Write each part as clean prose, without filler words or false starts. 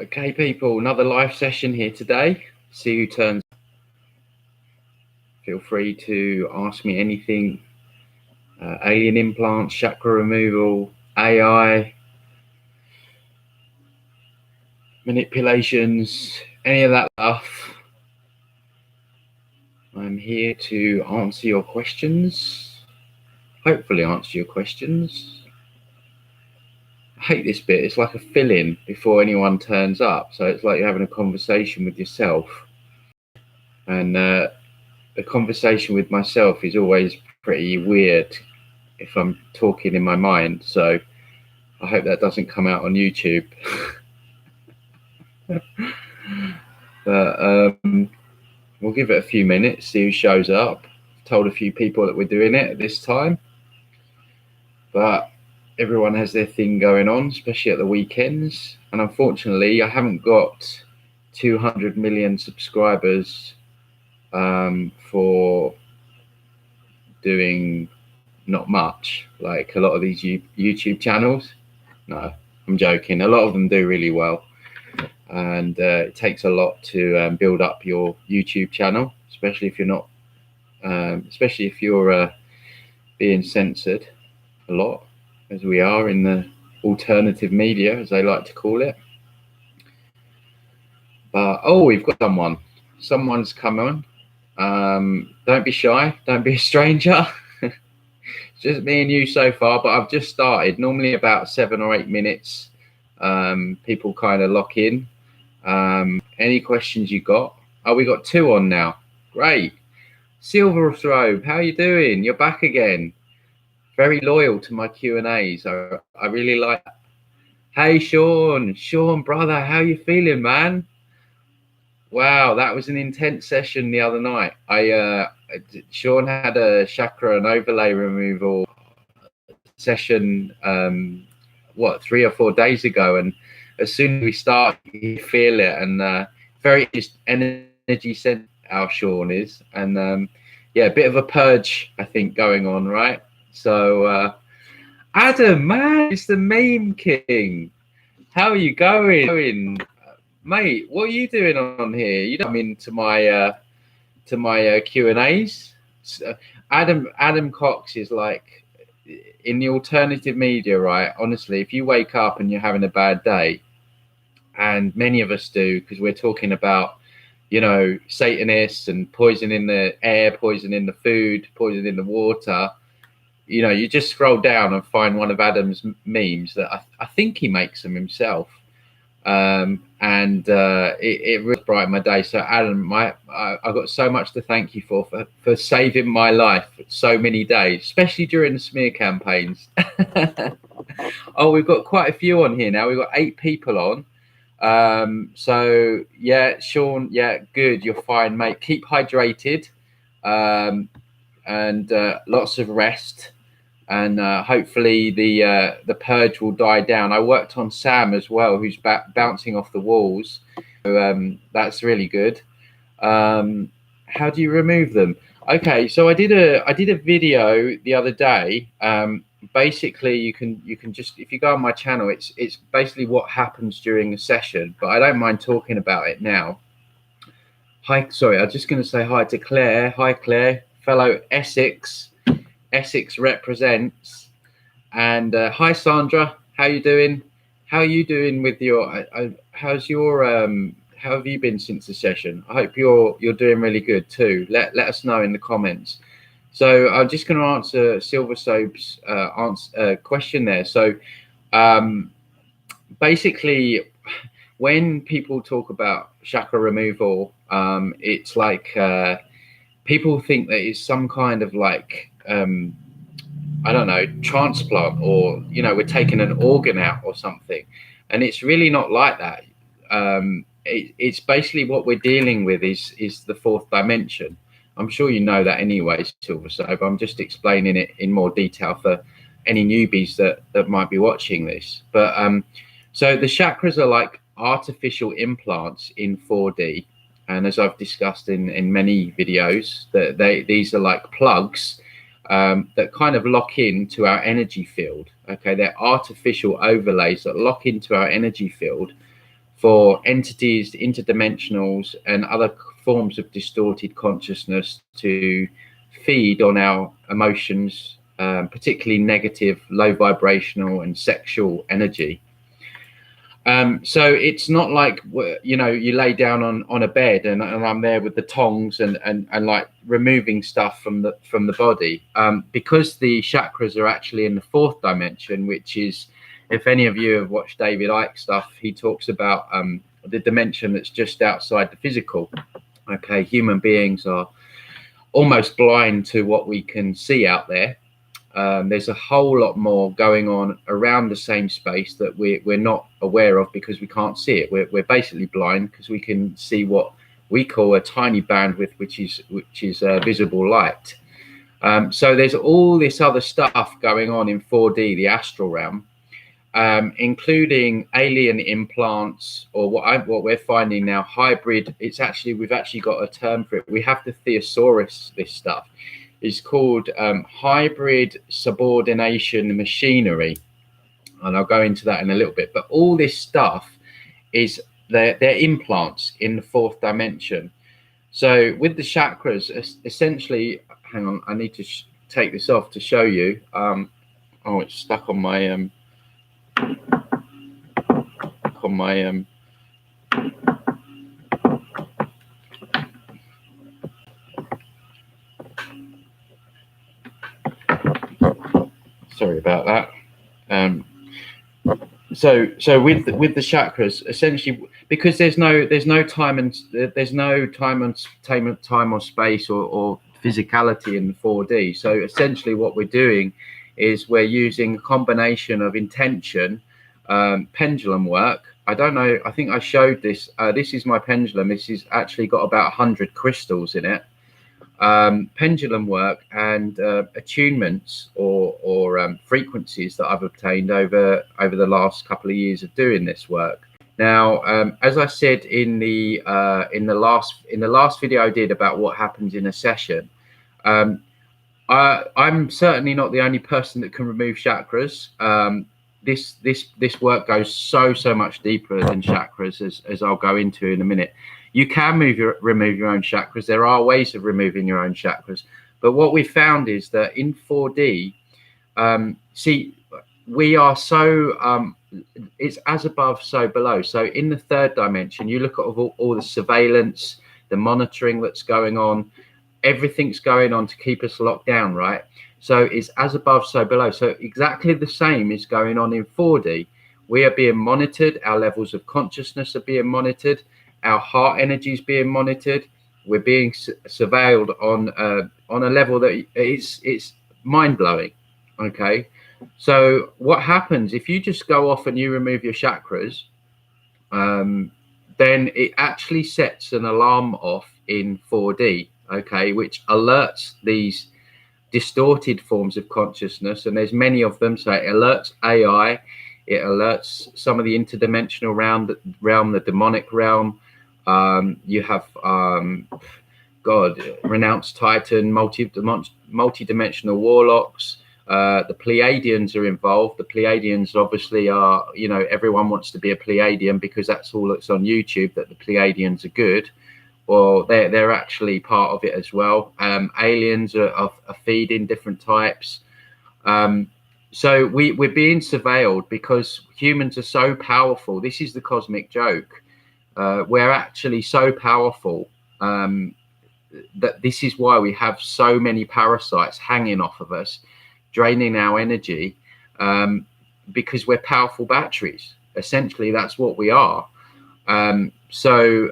Okay, people, another live session here today. See who turns. Feel free to ask me anything. Alien implants, chakra removal, AI, manipulations, any of that stuff. I'm here to answer your questions. Hopefully answer your questions. I hate this bit. It's like a fill-in before anyone turns up. So it's like you're having a conversation with yourself. And the conversation with myself is always pretty weird if I'm talking in my mind. So I hope that doesn't come out on YouTube. But we'll give it a few minutes, see who shows up. I've told a few people that we're doing it at this time. But everyone has their thing going on, especially at the weekends. And unfortunately, I haven't got 200 million subscribers for doing not much, like a lot of these YouTube channels. No, I'm joking. A lot of them do really well. And it takes a lot to build up your YouTube channel, especially if you're not, especially if you're being censored a lot, as we are in the alternative media, as they like to call it. But oh, we've got someone. Someone's come on. Don't be shy. Don't be a stranger. It's just me and you so far, but I've just started. Normally about 7 or 8 minutes, people kind of lock in. Any questions you got? Oh, we got 2 on now. Great. Silver Throbe, how you doing? You're back again. Very loyal to my Q&As. I really like that. Hey, Sean, brother, how you feeling, man? Wow, that was an intense session the other night. Sean had a chakra and overlay removal session, 3 or 4 days ago, and as soon as we start, you feel it, and very energy sent. Our Sean is, and yeah, a bit of a purge, I think, going on, right? So, Adam, man, it's the meme king. How are you going, mate? What are you doing on here? You don't come into my Q&As. Adam Cox is like in the alternative media, right? Honestly, if you wake up and you're having a bad day, and many of us do, because we're talking about, you know, Satanists and poison in the air, poison in the food, poison in the water. You know, you just scroll down and find one of Adam's memes that I think he makes them himself. It really brightened my day. So Adam, I got so much to thank you for saving my life so many days, especially during the smear campaigns. Oh, we've got quite a few on here now. We've got 8 people on. So yeah, Sean, yeah, good. You're fine, mate. Keep hydrated, and lots of rest. And hopefully the purge will die down. I worked on Sam as well, who's bouncing off the walls. So that's really good. How do you remove them? Okay, so I did a video the other day. Basically, you can just, if you go on my channel, it's basically what happens during a session. But I don't mind talking about it now. Hi, sorry, I'm just going to say hi to Claire. Hi, Claire, fellow Essex. Essex represents. And hi, Sandra, how you doing? How are you doing with your how's your how have you been since the session? I hope you're doing really good too. Let us know in the comments. So I'm just going to answer Silver Soap's question there. So basically, when people talk about chakra removal, it's like people think that it's some kind of like I don't know, transplant, or, you know, we're taking an organ out or something. And it's really not like that. It's basically what we're dealing with is the 4th dimension. I'm sure you know that anyway, Silver Soap. I'm just explaining it in more detail for any newbies that might be watching this. But so the chakras are like artificial implants in 4D. And as I've discussed in many videos, that these are like plugs that kind of lock into our energy field. Okay, they're artificial overlays that lock into our energy field for entities, interdimensionals, and other forms of distorted consciousness to feed on our emotions, particularly negative, low vibrational, and sexual energy. So it's not like, you know, you lay down on a bed and I'm there with the tongs and like removing stuff from the body, because the chakras are actually in the fourth dimension, which is, if any of you have watched David Icke stuff, he talks about the dimension that's just outside the physical. Okay, human beings are almost blind to what we can see out there. There's a whole lot more going on around the same space that we're not aware of because we can't see it. We're basically blind because we can see what we call a tiny bandwidth, which is visible light. So there's all this other stuff going on in 4D, the astral realm, including alien implants, or what we're finding now, hybrid. We've actually got a term for it. We have to thesaurus this stuff. Is called hybrid subordination machinery, and I'll go into that in a little bit. But all this stuff is they're implants in the fourth dimension. So with the chakras, essentially, hang on, I need to take this off to show you. Oh, it's stuck on my sorry about that. So with the chakras, essentially, because there's no time or space or physicality in 4D. So essentially, what we're doing is we're using a combination of intention, pendulum work. I don't know. I think I showed this. This is my pendulum. This is actually got about 100 crystals in it. Pendulum work and attunements or frequencies that I've obtained over the last couple of years of doing this work. Now, as I said in the last video I did about what happens in a session, I'm certainly not the only person that can remove chakras. This work goes so much deeper than chakras, as I'll go into in a minute. You can remove your own chakras. There are ways of removing your own chakras. But what we found is that in 4D, see, we are so, it's as above, so below. So in the third dimension, you look at all the surveillance, the monitoring that's going on, everything's going on to keep us locked down, right? So it's as above, so below. So exactly the same is going on in 4D. We are being monitored. Our levels of consciousness are being monitored. Our heart energy is being monitored. We're being surveilled on a level that it's mind-blowing. Okay, so what happens if you just go off and you remove your chakras? Then it actually sets an alarm off in 4D. Okay, which alerts these distorted forms of consciousness, and there's many of them. So it alerts AI, it alerts some of the interdimensional realm, the demonic realm. You have renounced Titan, multi-dimensional warlocks. The Pleiadians are involved. The Pleiadians obviously are, you know, everyone wants to be a Pleiadian because that's all that's on YouTube, that the Pleiadians are good. Well, they're actually part of it as well. Aliens are feeding different types. So we're being surveilled because humans are so powerful. This is the cosmic joke. We're actually so powerful that this is why we have so many parasites hanging off of us, draining our energy, because we're powerful batteries. Essentially, that's what we are. So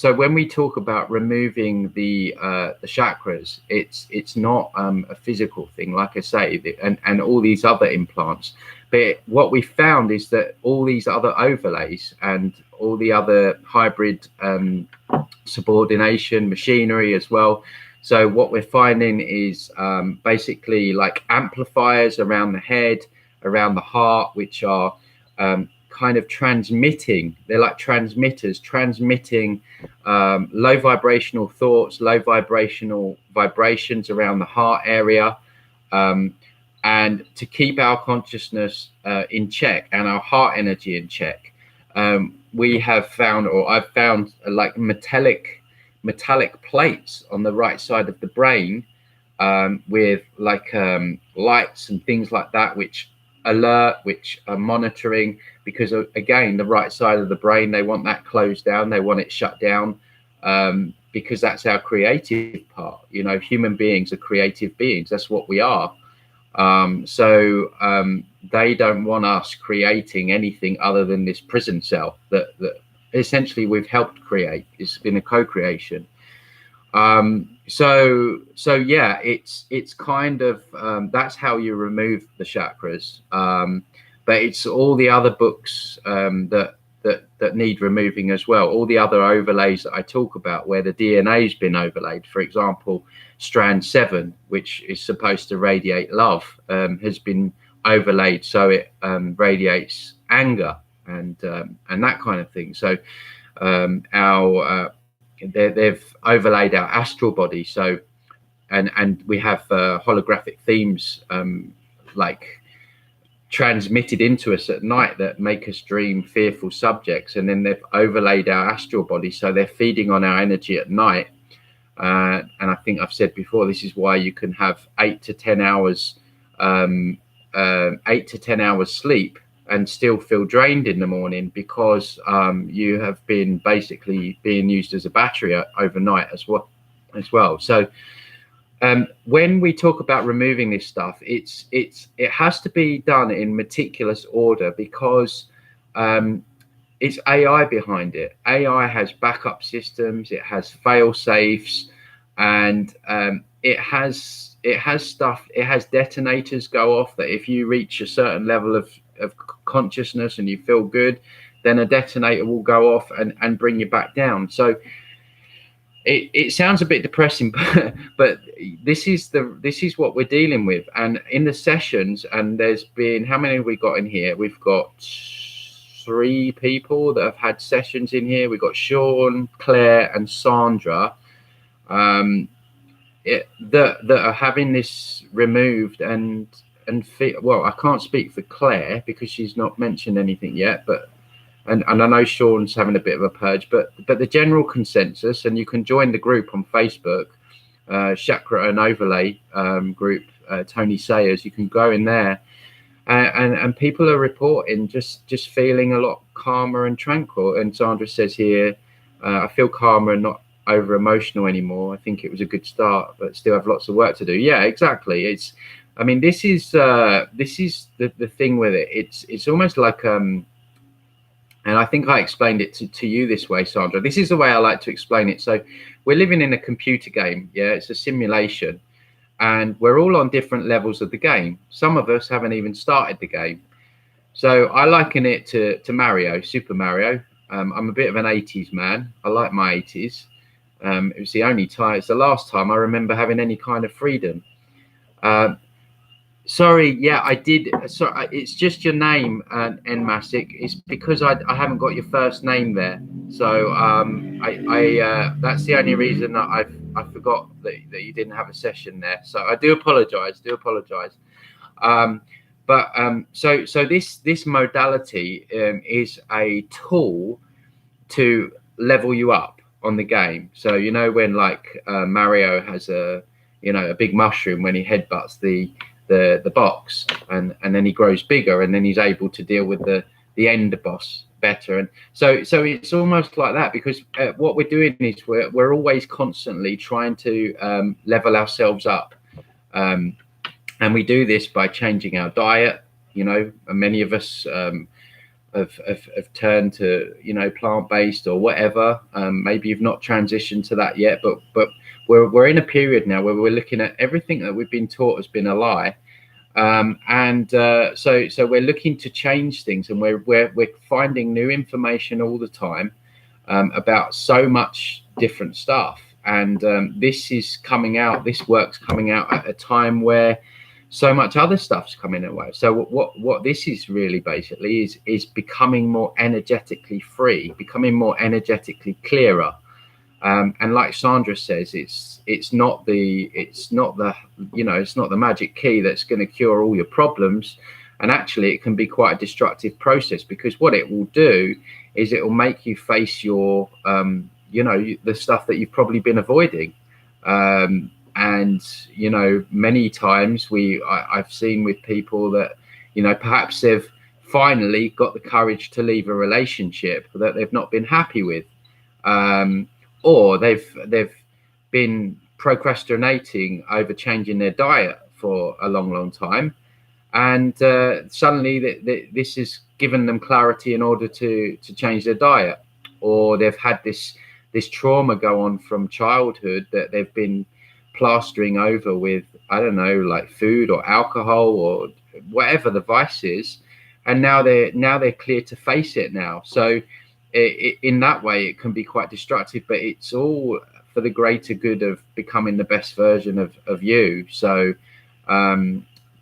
when we talk about removing the chakras, it's not a physical thing, like I say, and all these other implants. But what we found is that all these other overlays and all the other hybrid subordination machinery as well. So what we're finding is basically like amplifiers around the head, around the heart, which are kind of transmitting. They're like transmitters, transmitting low vibrational thoughts, low vibrations around the heart area, and to keep our consciousness in check and our heart energy in check. we have found, or I've found, like metallic plates on the right side of the brain, with like lights and things like that, which alert, which are monitoring, because again, the right side of the brain, they want that closed down, they want it shut down, because that's our creative part. You know, human beings are creative beings, that's what we are. So they don't want us creating anything other than this prison cell that essentially we've helped create. It's been a co-creation. So yeah, it's kind of, that's how you remove the chakras. But it's all the other books that need removing as well. All the other overlays that I talk about, where the DNA has been overlaid. For example, strand 7, which is supposed to radiate love, has been overlaid so it radiates anger and that kind of thing. So they've overlaid our astral body. So and we have holographic themes like transmitted into us at night that make us dream fearful subjects, and then they've overlaid our astral body, so they're feeding on our energy at night. And I think I've said before, this is why you can have 8 to 10 hours 8 to 10 hours sleep and still feel drained in the morning, because you have been basically being used as a battery overnight as well. So when we talk about removing this stuff, it has to be done in meticulous order, because it's AI behind it. AI has backup systems, it has fail safes, and it has stuff. It has detonators go off that if you reach a certain level of consciousness and you feel good, then a detonator will go off and bring you back down. So it sounds a bit depressing, but this is what we're dealing with. And in the sessions, and there's been, how many have we got in here? We've got 3 people that have had sessions in here. We've got Sean, Claire, and Sandra, that are having this removed and well, I can't speak for Claire because she's not mentioned anything yet, but and I know Sean's having a bit of a purge, but the general consensus, and you can join the group on Facebook, Chakra and Overlay group, Tony Sayers, you can go in there, and people are reporting just feeling a lot calmer and tranquil. And Sandra says here, I feel calmer and not over emotional anymore. I think it was a good start, but still have lots of work to do. Yeah, exactly. I mean, this is the thing with it. It's almost like and I think I explained it to you this way, Sandra. This is the way I like to explain it. So we're living in a computer game. Yeah, it's a simulation, and we're all on different levels of the game. Some of us haven't even started the game. So I liken it to Mario, Super Mario. I'm a bit of an 80s man. I like my 80s. It was the only time, it's the last time I remember having any kind of freedom. Sorry, yeah, I did. Sorry, it's just your name, Nmasic. It's because I haven't got your first name there. So that's the only reason that I forgot that you didn't have a session there. So I do apologize. So this modality is a tool to level you up on the game. So you know when like Mario has a big mushroom when he headbutts the box, and then he grows bigger, and then he's able to deal with the end boss better. And so it's almost like that, because what we're doing is we're always constantly trying to level ourselves up, and we do this by changing our diet. And many of us have turned to plant-based or whatever. Maybe you've not transitioned to that yet, but we're in a period now where we're looking at everything that we've been taught has been a lie, so we're looking to change things, and we're finding new information all the time about so much different stuff. And this work's coming out at a time where so much other stuff's coming away. So what this is really basically is becoming more energetically free, becoming more energetically clearer. And like Sandra says, it's not the magic key that's going to cure all your problems. And actually it can be quite a destructive process, because what it will do is it will make you face your the stuff that you've probably been avoiding. And many times I've seen with people that perhaps they've finally got the courage to leave a relationship that they've not been happy with, or they've been procrastinating over changing their diet for a long time, and suddenly this has given them clarity in order to change their diet. Or they've had this trauma go on from childhood that they've been plastering over with, I don't know, like food or alcohol or whatever the vice is, and now they're clear to face it now. So in that way it can be quite destructive, but it's all for the greater good of becoming the best version of you. So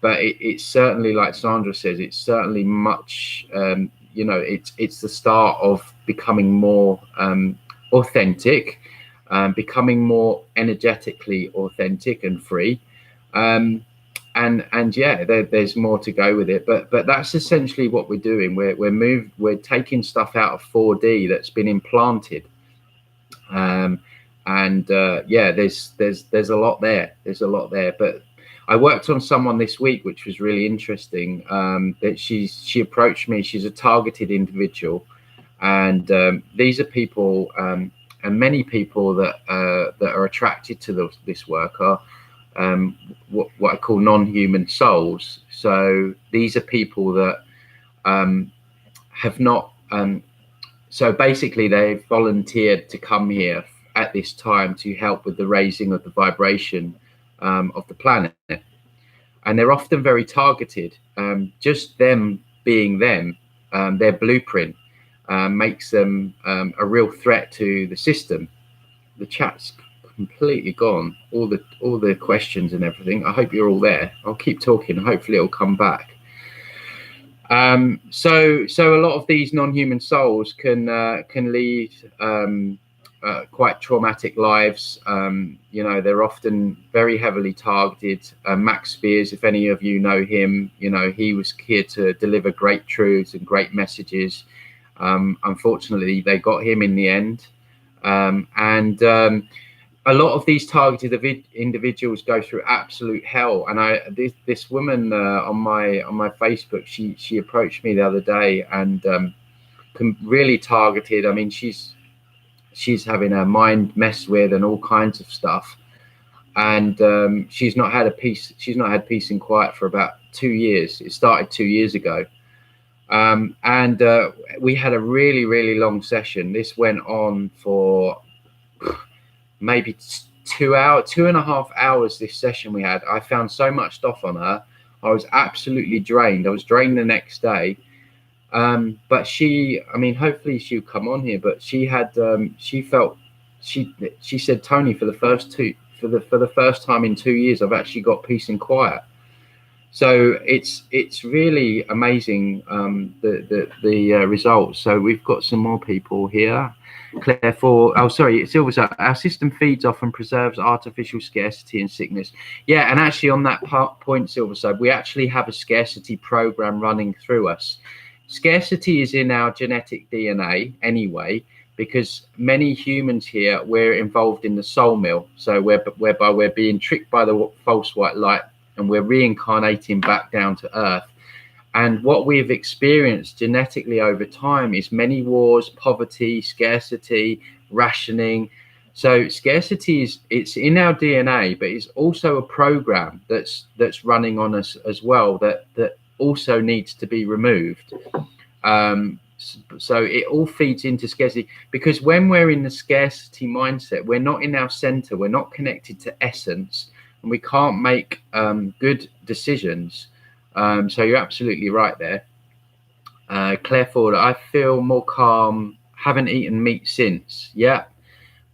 but it's certainly, like Sandra says, it's certainly much it's the start of becoming more authentic, becoming more energetically authentic and free, and yeah, there's more to go with it, but that's essentially what we're doing. We're taking stuff out of 4D that's been implanted, yeah, there's a lot there. But I worked on someone this week which was really interesting. That she approached me. She's a targeted individual, and these are people, and many people that are attracted to this work are what I call non-human souls. So these are people that have not. So basically, they've volunteered to come here at this time to help with the raising of the vibration of the planet, and they're often very targeted. Just them being them, their blueprint makes them a real threat to the system. The chat's completely gone. All the questions and everything. I hope you're all there. I'll keep talking. Hopefully, it'll come back. So a lot of these non-human souls can lead quite traumatic lives. They're often very heavily targeted. Max Spears, if any of you know him, he was here to deliver great truths and great messages. Unfortunately, they got him in the end. A lot of these targeted individuals go through absolute hell. And this woman on my Facebook, she approached me the other day, and really targeted. I mean, she's having her mind messed with and all kinds of stuff, and she's not had peace and quiet for about 2 years. It started 2 years ago, and we had a really long session. This went on for maybe 2.5 hours. This session we had, I found so much stuff on her. I was absolutely drained. I was drained the next day. But hopefully she'll come on here. But she had, she said, Tony, for the first time in 2 years, I've actually got peace and quiet. So it's really amazing, the results. So we've got some more people here. Claire Silver, our system feeds off and preserves artificial scarcity and sickness. Yeah, and actually on that point, Silverside, we actually have a scarcity program running through us. Scarcity is in our genetic DNA anyway, because many humans here, we're involved in the soul mill. So whereby we're being tricked by the false white light, and we're reincarnating back down to earth. And what we've experienced genetically over time is many wars, poverty, scarcity, rationing. So scarcity it's in our DNA, but it's also a program that's running on us as well, that also needs to be removed. So it all feeds into scarcity, because when we're in the scarcity mindset, we're not in our center, we're not connected to essence, and we can't make good decisions. So you're absolutely right there. Claire Ford, I feel more calm, haven't eaten meat since. Yeah,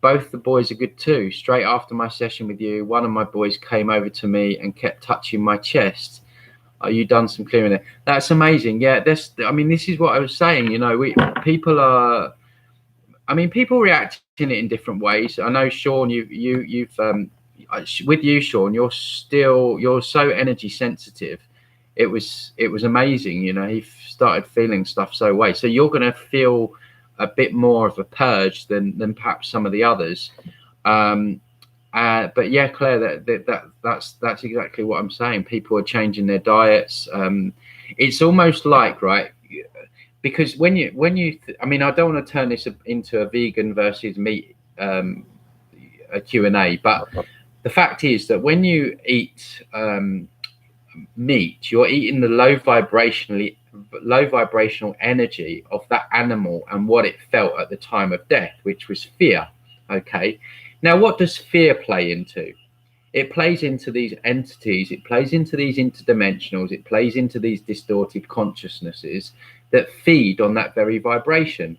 both the boys are good too. Straight after my session with you, one of my boys came over to me and kept touching my chest. You done some clearing there. That's amazing. Yeah, this is what I was saying. People react in it in different ways. I know, Sean, you've with you, Sean, you're so energy sensitive. it was amazing. You know, he started feeling stuff so way. So you're going to feel a bit more of a purge than perhaps some of the others. But yeah, Claire, that's exactly what I'm saying. People are changing their diets. It's almost like, right, because I mean, I don't want to turn this into a vegan versus meat a Q&A, but the fact is that when you eat meat, you're eating the low vibrational energy of that animal and what it felt at the time of death, which was fear. Okay, now what does fear play into? It plays into these entities, it plays into these interdimensionals, it plays into these distorted consciousnesses that feed on that very vibration.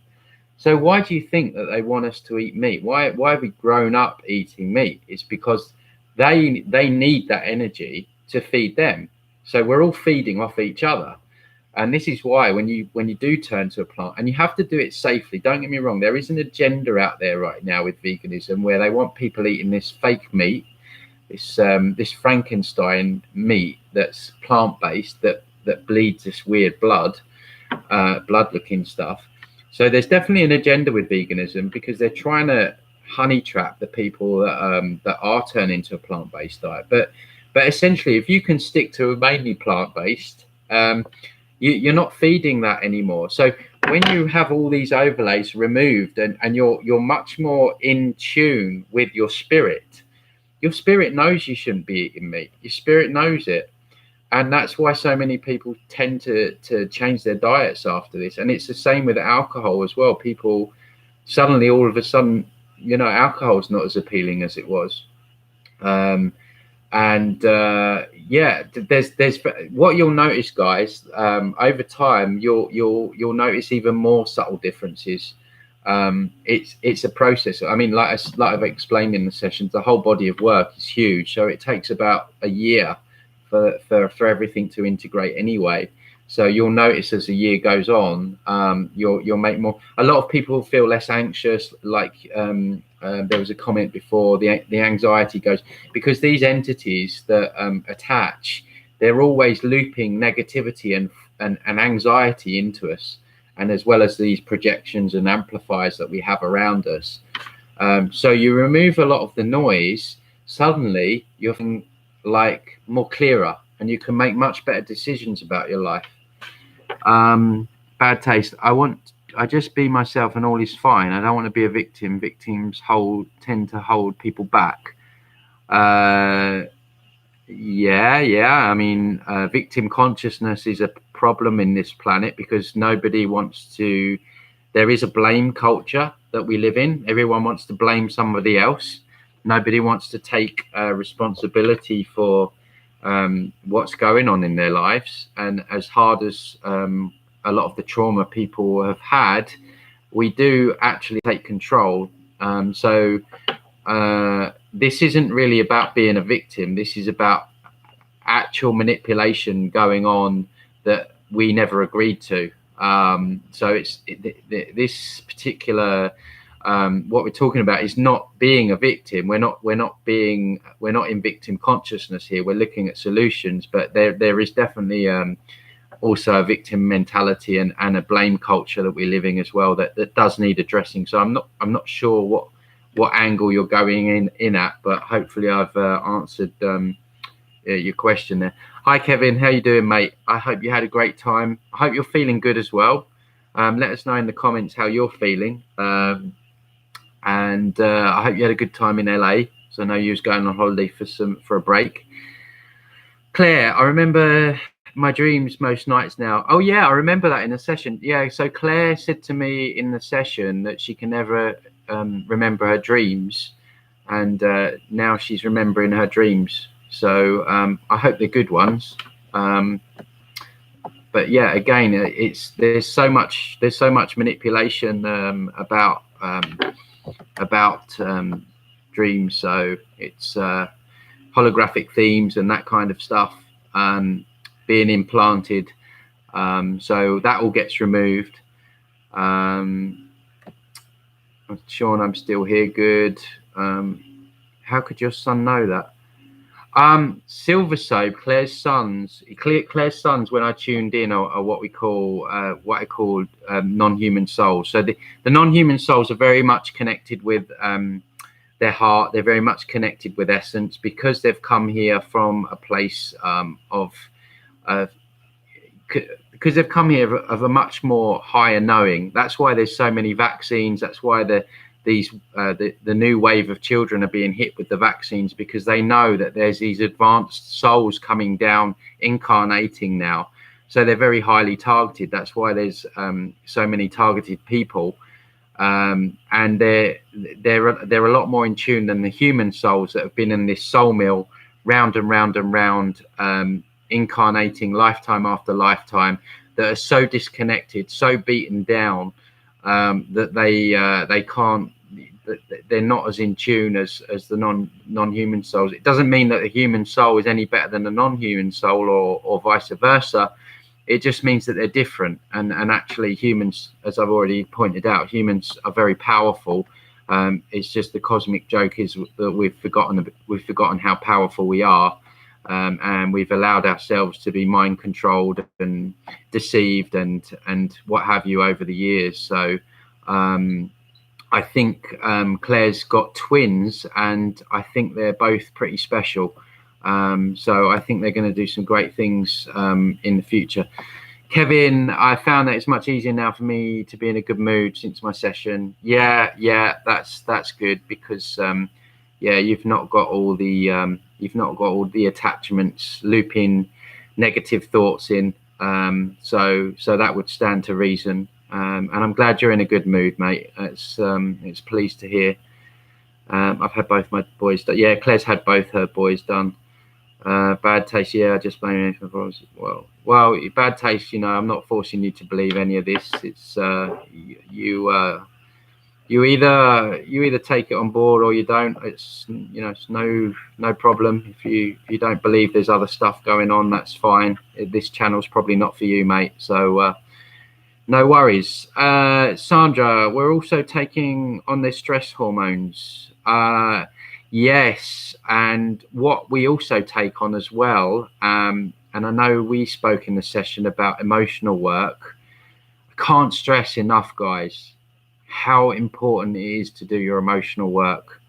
So why do you think that they want us to eat meat? Why have we grown up eating meat? It's because they need that energy to feed them. So we're all feeding off each other. And this is why when you do turn to a plant, and you have to do it safely, don't get me wrong, there is an agenda out there right now with veganism where they want people eating this fake meat, this Frankenstein meat that's plant-based, that bleeds this weird blood looking stuff. So there's definitely an agenda with veganism because they're trying to honey trap the people that are turning to a plant-based diet. But essentially, if you can stick to a mainly plant-based, you're not feeding that anymore. So when you have all these overlays removed and you're much more in tune with your spirit knows you shouldn't be eating meat. Your spirit knows it. And that's why so many people tend to change their diets after this. And it's the same with alcohol as well. People suddenly, all of a sudden, you know, alcohol's not as appealing as it was. Yeah, there's what you'll notice, guys, over time, you'll notice even more subtle differences. It's a process. I mean, like I've explained in the sessions, the whole body of work is huge. So it takes about a year for everything to integrate anyway. So you'll notice as the year goes on, you'll make more. A lot of people feel less anxious. Like there was a comment before, the anxiety goes because these entities that attach, they're always looping negativity and anxiety into us, and as well as these projections and amplifiers that we have around us. So you remove a lot of the noise, suddenly you're like more clearer, and you can make much better decisions about your life. Bad taste. I just be myself and all is fine. I don't want to be a victim. Victims tend to hold people back. Yeah. I mean, victim consciousness is a problem in this planet because nobody wants to. There is a blame culture that we live in. Everyone wants to blame somebody else. Nobody wants to take responsibility for what's going on in their lives. And as hard as a lot of the trauma people have had, we do actually take control. So this isn't really about being a victim. This is about actual manipulation going on that we never agreed to. So this particular what we're talking about is not being a victim. We're not in victim consciousness here. We're looking at solutions, but there is definitely also a victim mentality and a blame culture that we're living as well that does need addressing. So I'm not sure what angle you're going in at, but hopefully I've answered your question there. Hi Kevin, how you doing, mate? I hope you had a great time. I hope you're feeling good as well. Let us know in the comments how you're feeling. And I hope you had a good time in LA. So I know you was going on holiday for a break. Claire, I remember my dreams most nights now. Oh yeah, I remember that in the session. Yeah, so Claire said to me in the session that she can never remember her dreams, and now she's remembering her dreams. So I hope they're good ones. But yeah, again, there's so much manipulation about dreams. So it's holographic themes and that kind of stuff being implanted. So that all gets removed. Sean, I'm still here. Good. How could your son know that? Silver Soap, Claire's sons. Claire's sons, when I tuned in, are what we call non-human souls. So the non-human souls are very much connected with their heart. They're very much connected with essence, because they've come here from a place because they've come here of a much more higher knowing. That's why there's so many vaccines. That's why the new wave of children are being hit with the vaccines, because they know that there's these advanced souls coming down, incarnating now. So they're very highly targeted. That's why there's so many targeted people, and they're a lot more in tune than the human souls that have been in this soul mill, round and round and round, incarnating lifetime after lifetime, that are so disconnected, so beaten down, that they can't, they're not as in tune as the non-human souls. It doesn't mean that the human soul is any better than a non-human soul, or vice versa. It just means that they're different. And actually humans, as I've already pointed out, humans are very powerful. It's just the cosmic joke is that we've forgotten how powerful we are. And we've allowed ourselves to be mind controlled and deceived and what have you over the years. So I think Claire's got twins, and I think they're both pretty special. So I think they're going to do some great things in the future. Kevin, I found that it's much easier now for me to be in a good mood since my session. Yeah, that's good, because you've not got all the attachments, looping negative thoughts in. So that would stand to reason. And I'm glad you're in a good mood, mate. It's pleased to hear. I've had both my boys done. Yeah, Claire's had both her boys done. Bad taste. Yeah, I just blame you for well, bad taste. I'm not forcing you to believe any of this. It's you either take it on board or you don't. It's it's no problem. If you don't believe there's other stuff going on, that's fine. This channel's probably not for you, mate. So no worries. Sandra, we're also taking on the stress hormones. Yes, and what we also take on as well, and I know we spoke in the session about emotional work. I can't stress enough, guys, how important it is to do your emotional work,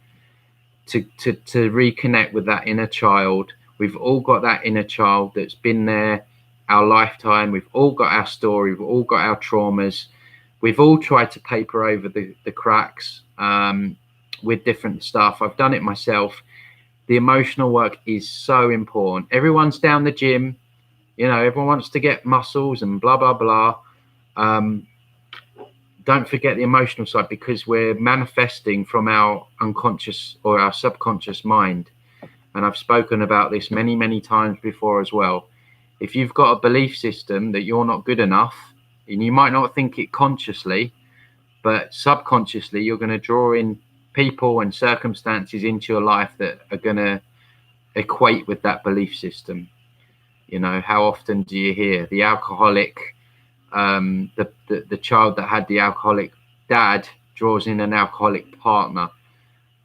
to reconnect with that inner child. We've all got that inner child that's been there our lifetime. We've all got our story. We've all got our traumas. We've all tried to paper over the cracks with different stuff. I've done it myself. The emotional work is so important. Everyone's down the gym, everyone wants to get muscles and blah blah blah. Don't forget the emotional side, because we're manifesting from our unconscious or our subconscious mind. And I've spoken about this many, many times before as well. If you've got a belief system that you're not good enough, and you might not think it consciously, but subconsciously, you're going to draw in people and circumstances into your life that are going to equate with that belief system. How often do you hear the alcoholic, the child that had the alcoholic dad draws in an alcoholic partner?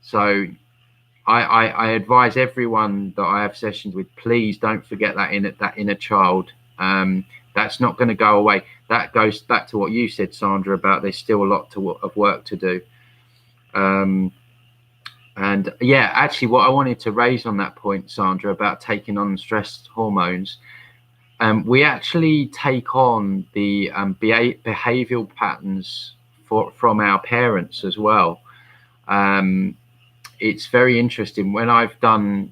So I advise everyone that I have sessions with, please don't forget that inner child. That's not going to go away. That goes back to what you said, Sandra, about there's still a lot of work to do. And yeah, actually what I wanted to raise on that point, Sandra, about taking on stress hormones, we actually take on the behavioral patterns from our parents as well. It's very interesting. When I've done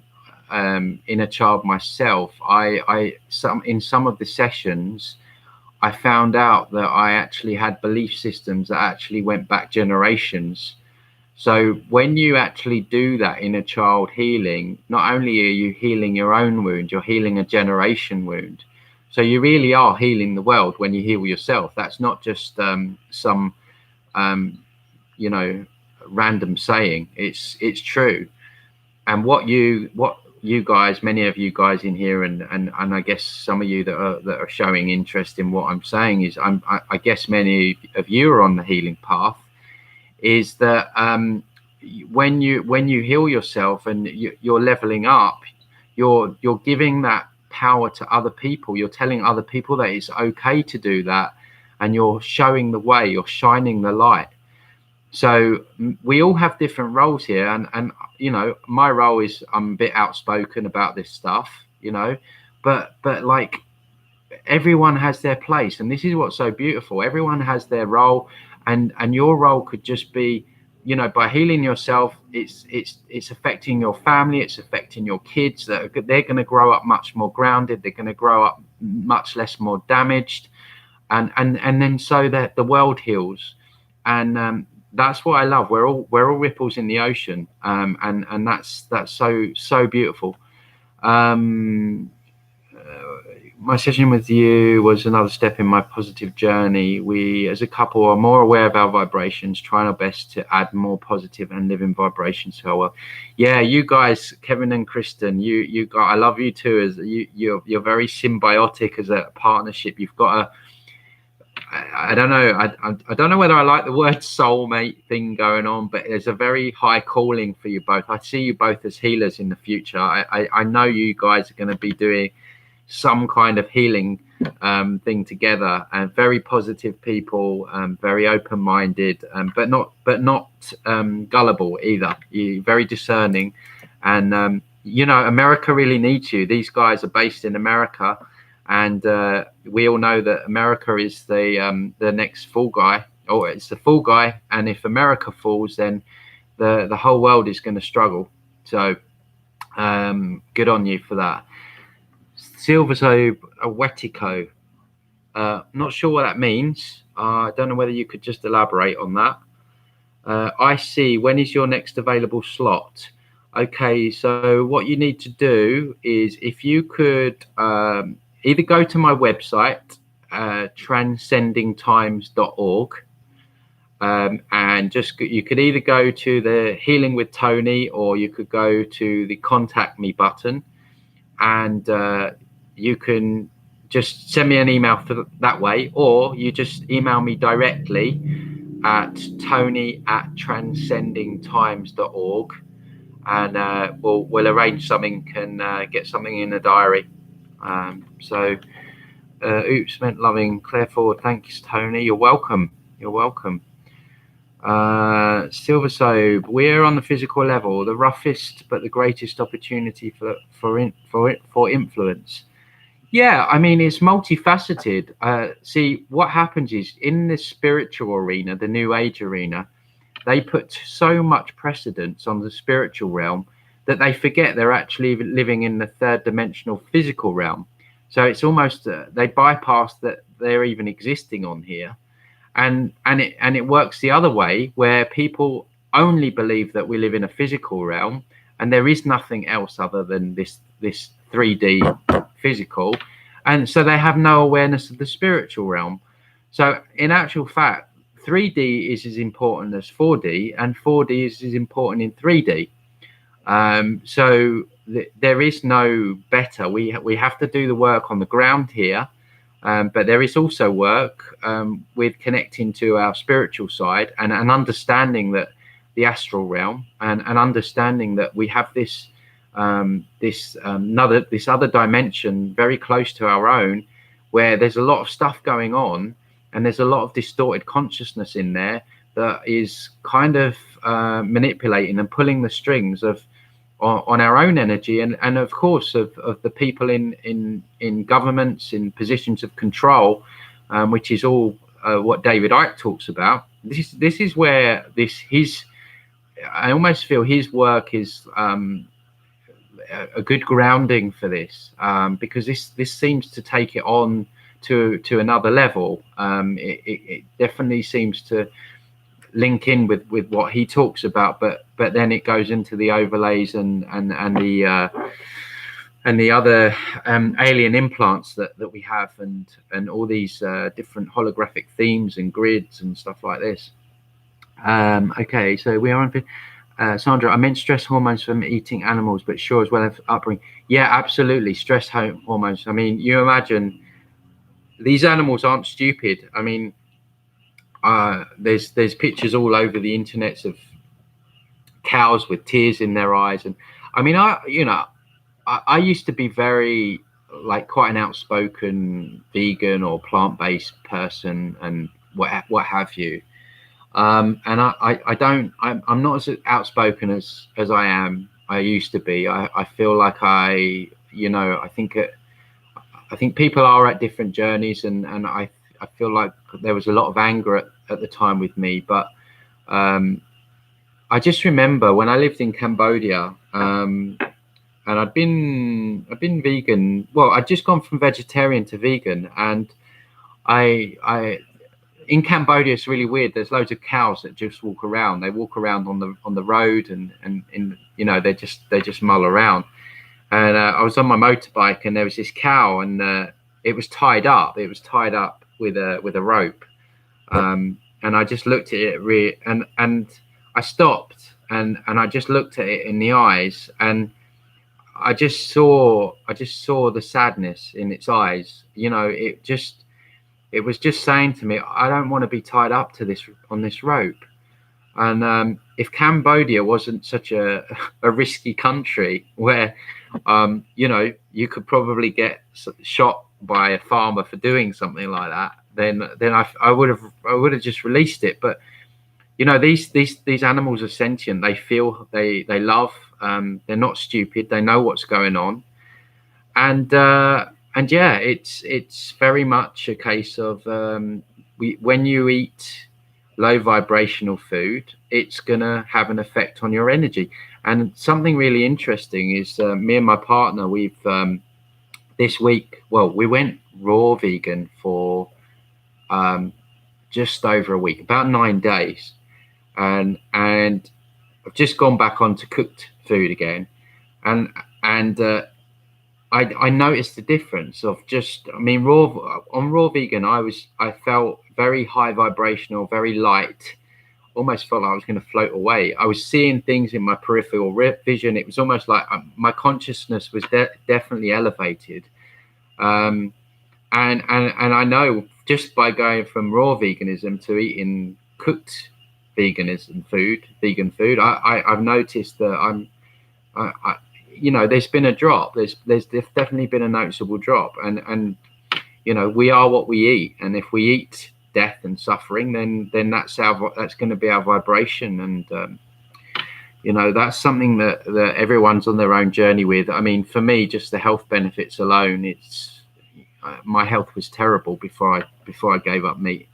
inner child myself, in some of the sessions, I found out that I actually had belief systems that actually went back generations. So when you actually do that inner child healing, not only are you healing your own wound, you're healing a generation wound. So you really are healing the world when you heal yourself. That's not just some random saying. It's true. And what you guys, many of you guys in here, and I guess some of you that are showing interest in what I'm saying, is I guess many of you are on the healing path. Is that when you heal yourself and you're leveling up, you're giving that power to other people. You're telling other people that it's okay to do that, and you're showing the way. You're shining the light. So we all have different roles here, and you know, my role is I'm a bit outspoken about this stuff, you know, but like everyone has their place, and this is what's so beautiful. Everyone has their role, and your role could just be, you know, by healing yourself, it's affecting your family, it's affecting your kids. They're going to grow up much more grounded. They're going to grow up much less more damaged, and then so that the world heals, and that's what I love. We're all ripples in the ocean, and that's so beautiful. Um, my session with you was another step in my positive journey. We, as a couple, are more aware of our vibrations, trying our best to add more positive and living vibrations to our world. Yeah, you guys, Kevin and Kristen, you guys, I love you too. As you're very symbiotic as a partnership. You've got a, I don't know, I don't know whether I like the word soulmate thing going on, but there's a very high calling for you both. I see you both as healers in the future. I know you guys are going to be doing some kind of healing thing together, and very positive people, very open-minded, but not gullible either. You're very discerning, and you know, America really needs you. These guys are based in America, and we all know that America is the next fall guy, or it's the fall guy, and if America falls, then the whole world is going to struggle. So good on you for that. Silversobe Awetico. Not sure what that means. I don't know whether you could just elaborate on that. I see. When is your next available slot? Okay, so what you need to do is, if you could either go to my website, transcendingtimes.org, and just you could either go to the Healing with Tony, or you could go to the Contact Me button, and you can just send me an email for that way, or you just email me directly at tony@transcendingtimes.org, and we'll arrange something and get something in the diary. Oops, meant loving Claire Ford. Thanks, Tony. You're welcome. You're welcome. Silver Sobe, we're on the physical level, the roughest but the greatest opportunity for influence. Yeah, I mean, it's multifaceted. See, what happens is, in the spiritual arena, the New Age arena, they put so much precedence on the spiritual realm that they forget they're actually living in the third dimensional physical realm. So it's almost they bypass that they're even existing on here. And it works the other way, where people only believe that we live in a physical realm, and there is nothing else other than this 3D physical, and so they have no awareness of the spiritual realm. So in actual fact, 3D is as important as 4D, and 4D is as important in 3D. So there is no better. We have to do the work on the ground here. But there is also work with connecting to our spiritual side, and understanding that the astral realm, and understanding that we have this other dimension very close to our own, where there's a lot of stuff going on, and there's a lot of distorted consciousness in there that is kind of manipulating and pulling the strings on our own energy, and of course of the people in governments, in positions of control, which is all what David Icke talks about. This is where I almost feel his work is a good grounding for this, because this seems to take it on to another level. It definitely seems to link in with what he talks about, but then it goes into the overlays and the other alien implants that we have, and all these different holographic themes and grids and stuff like this. Okay, so we are on Sandra, I meant stress hormones from eating animals, but sure, as well as upbringing. Yeah, absolutely, stress hormones. I mean, you imagine these animals aren't stupid. I mean, there's pictures all over the internet of cows with tears in their eyes, and I mean, I used to be very like quite an outspoken vegan or plant-based person and what have you. And I don't I'm not as outspoken as I used to be. I feel like I think people are at different journeys, and I feel like there was a lot of anger at the time with me. But I just remember when I lived in Cambodia, and I'd been vegan. Well, I'd just gone from vegetarian to vegan, and I in Cambodia it's really weird. There's loads of cows that just walk around. They walk around on the road, and in they just mull around. And I was on my motorbike, and there was this cow, and it was tied up. It was tied up with a rope, and I just looked at it and I stopped, and I just looked at it in the eyes, and I just saw the sadness in its eyes. It was just saying to me, I don't want to be tied up to this on this rope. And if Cambodia wasn't such a risky country where, you could probably get shot by a farmer for doing something like that, then I would have just released it. But these animals are sentient. They feel, they love. They're not stupid. They know what's going on, and yeah, it's very much a case of when you eat low vibrational food, it's gonna have an effect on your energy. And something really interesting is me and my partner, we've this week, well, we went raw vegan for just over a week, about 9 days, and I've just gone back onto cooked food again, and I noticed the difference of raw vegan. I felt very high vibrational, very light, almost felt like I was going to float away. I was seeing things in my peripheral vision. It was almost like my consciousness was definitely elevated. And I know just by going from raw veganism to eating cooked vegan food, I've noticed that there's been a drop. There's definitely been a noticeable drop, and we are what we eat, and if we eat death and suffering, then that's going to be our vibration, and that's something that everyone's on their own journey with. I mean, for me, just the health benefits alone, it's my health was terrible before I gave up meat.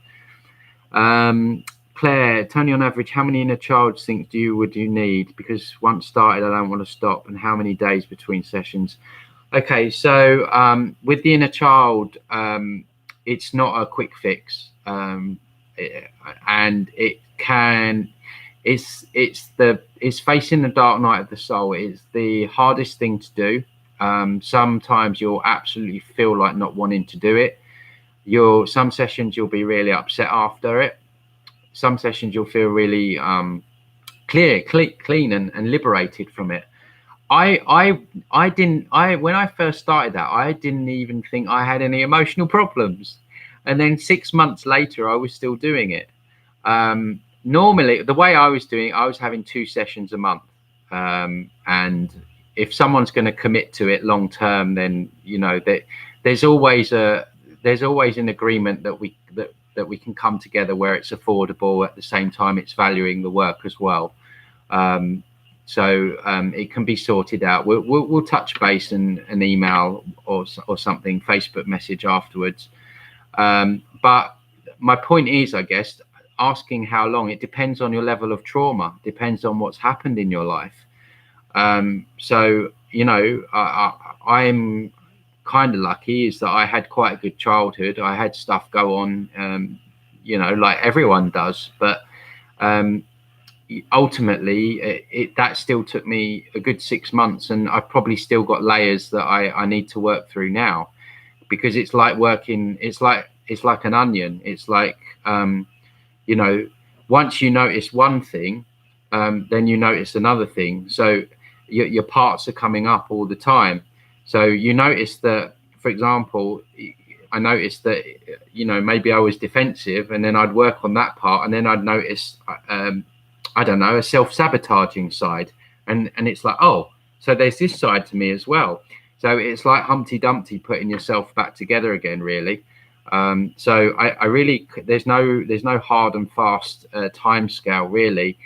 Claire, Tony, on average, how many inner child syncs would you need? Because once started, I don't want to stop. And how many days between sessions? Okay, so with the inner child, it's not a quick fix, and it's facing the dark night of the soul. It's the hardest thing to do. Sometimes you'll absolutely feel like not wanting to do it. Some sessions you'll be really upset after it. Some sessions you'll feel really clean and liberated from it. When I first started that, I didn't even think I had any emotional problems, and then 6 months later I was still doing it. Normally the way I was doing it, I was having 2 sessions a month, and if someone's going to commit to it long term, then there's always an agreement that we can come together where it's affordable, at the same time it's valuing the work as well. So it can be sorted out. We'll touch base and an email or something, Facebook message afterwards. But my point is, I guess, asking how long, it depends on your level of trauma, depends on what's happened in your life. So I'm kind of lucky is that I had quite a good childhood. I had stuff go on, like everyone does, but ultimately that still took me a good 6 months, and I've probably still got layers that I need to work through now, because it's like an onion. It's like once you notice one thing, then you notice another thing. So your parts are coming up all the time. So you notice that, for example, I noticed that, maybe I was defensive, and then I'd work on that part, and then I'd notice, I don't know, a self-sabotaging side. And it's like, oh, So there's this side to me as well. So it's like Humpty Dumpty putting yourself back together again, really. So I really, there's no hard and fast time scale, really.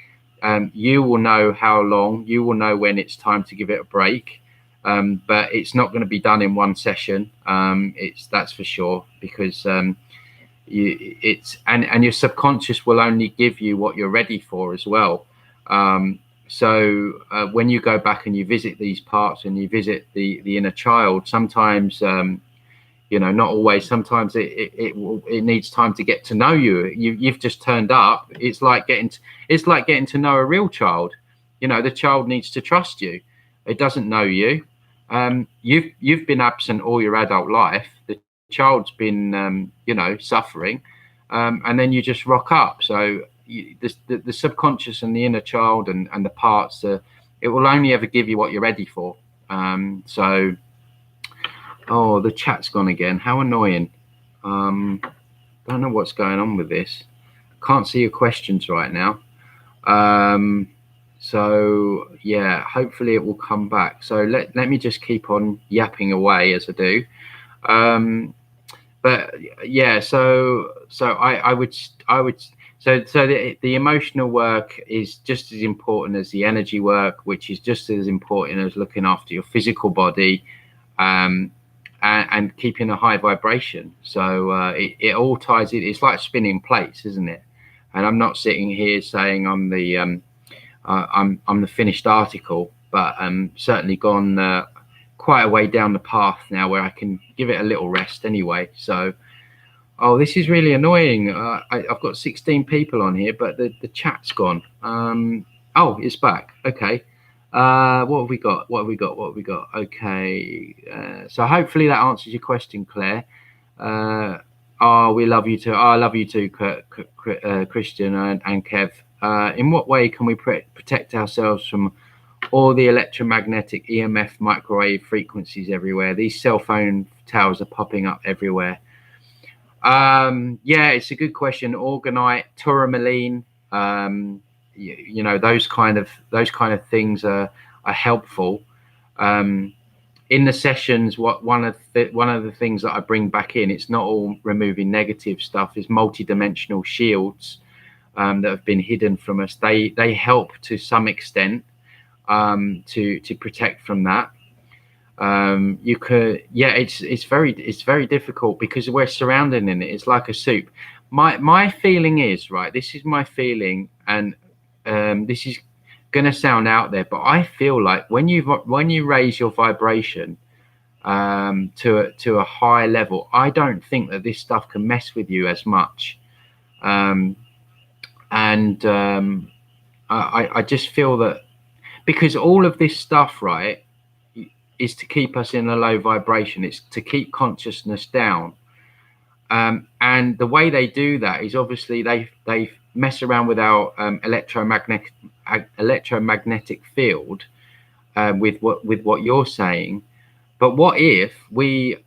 You will know how long, you will know when it's time to give it a break. But it's not going to be done in one session. That's for sure, because and your subconscious will only give you what you're ready for as well. So when you go back and you visit these parts and you visit the inner child, sometimes not always. Sometimes it needs time to get to know you. You've just turned up. It's like getting to know a real child. The child needs to trust you. It doesn't know you. You've been absent all your adult life. The child's been suffering, and then you just rock up. So the subconscious and the inner child and the parts, it will only ever give you what you're ready for. So. Oh, the chat's gone again. How annoying. Don't know what's going on with this. Can't see your questions right now. So yeah, hopefully it will come back. So let me just keep on yapping away as I do. But yeah, so I would so the emotional work is just as important as the energy work, which is just as important as looking after your physical body. And keeping a high vibration. So it all ties in. It's like spinning plates, isn't it? And I'm not sitting here saying I'm the finished article, but I'm certainly gone quite a way down the path now where I can give it a little rest anyway. So, this is really annoying. I've got 16 people on here, but the chat's gone. It's back. Okay. What have we got? Okay. So hopefully that answers your question, Claire. We love you too. I love you too, Christian and Kev. In what way can we protect ourselves from all the electromagnetic EMF microwave frequencies everywhere? These cell phone towers are popping up everywhere. Yeah, it's a good question. Orgonite, tourmaline, those kind of things are helpful. In the sessions, one of the things that I bring back in, it's not all removing negative stuff, is multi-dimensional shields that have been hidden from us. They help to some extent to protect from that. It's very difficult because we're surrounded in it. It's like a soup. My feeling is, right, this is my feeling, and this is gonna sound out there, but I feel like when you raise your vibration to a high level, I don't think that this stuff can mess with you as much. I just feel that because all of this stuff, right, is to keep us in a low vibration. It's to keep consciousness down. And the way they do that is obviously they mess around with our electromagnetic field with what you're saying. But what if we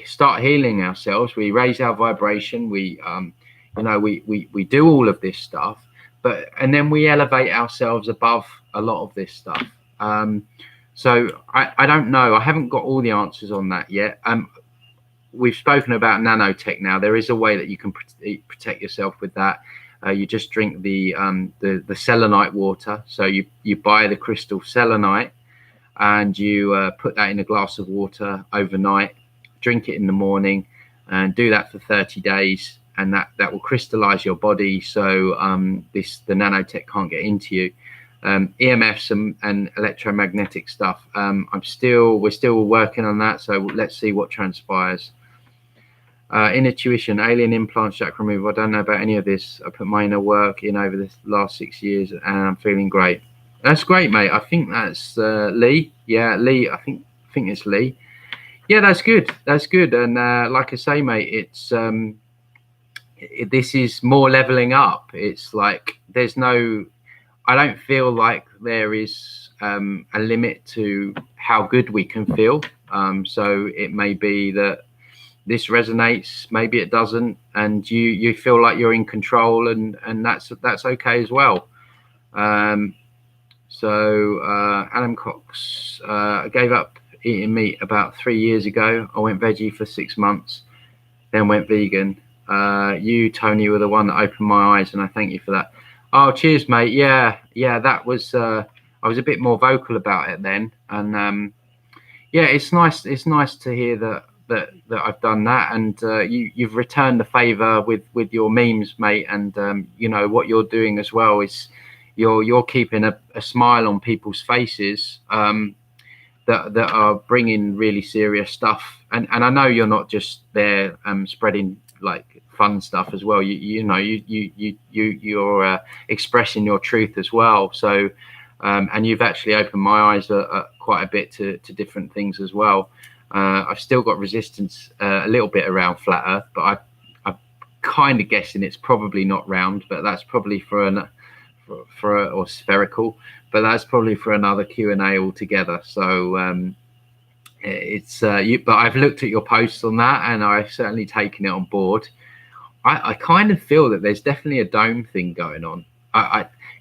start healing ourselves? We raise our vibration. We do all of this stuff, and then we elevate ourselves above a lot of this stuff. So I don't know. I haven't got all the answers on that yet. We've spoken about nanotech now. There is a way that you can protect yourself with that. You just drink the selenite water. So you buy the crystal selenite and you put that in a glass of water overnight, drink it in the morning, and do that for 30 days. And that will crystallize your body. So the nanotech can't get into you. EMFs and electromagnetic stuff. We're still working on that. So let's see what transpires. Inner tuition, alien implants, chakra removal. I don't know about any of this. I put my inner work in over the last 6 years and I'm feeling great. That's great, mate. I think that's Lee. Yeah, Lee. I think it's Lee. Yeah, that's good. That's good. And like I say, mate, it's this is more leveling up. It's like I don't feel like there is a limit to how good we can feel. So it may be that this resonates, maybe it doesn't, and you feel like you're in control, and that's okay as well. So Alan Cox, I gave up eating meat about 3 years ago. I went veggie for 6 months, then went vegan. You, Tony, were the one that opened my eyes, and I thank you for that. Oh, cheers, mate. Yeah, that was. I was a bit more vocal about it then, and yeah, it's nice. It's nice to hear that I've done that, and you've returned the favour with your memes, mate. And you know what you're doing as well is you're keeping a smile on people's faces. That are bringing really serious stuff, and I know you're not just there spreading like fun stuff as well. You're expressing your truth as well. So and you've actually opened my eyes quite a bit to different things as well. I've still got resistance a little bit around flat earth, but I'm kind of guessing it's probably not round, but that's probably or spherical, but that's probably for another Q&A altogether. So it's but I've looked at your posts on that, and I've certainly taken it on board. I kind of feel that there's definitely a dome thing going on.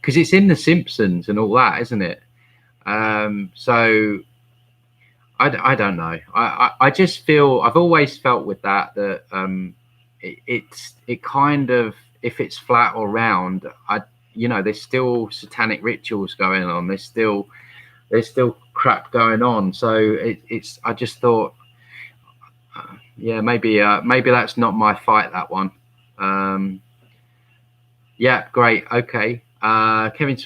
Because it's in The Simpsons and all that, isn't it? So I don't know. I just feel, I've always felt with that it kind of, if it's flat or round, there's still satanic rituals going on. There's still crap going on. So it's I just thought, yeah, maybe that's not my fight, that one. Yeah, great. Okay. Kevin,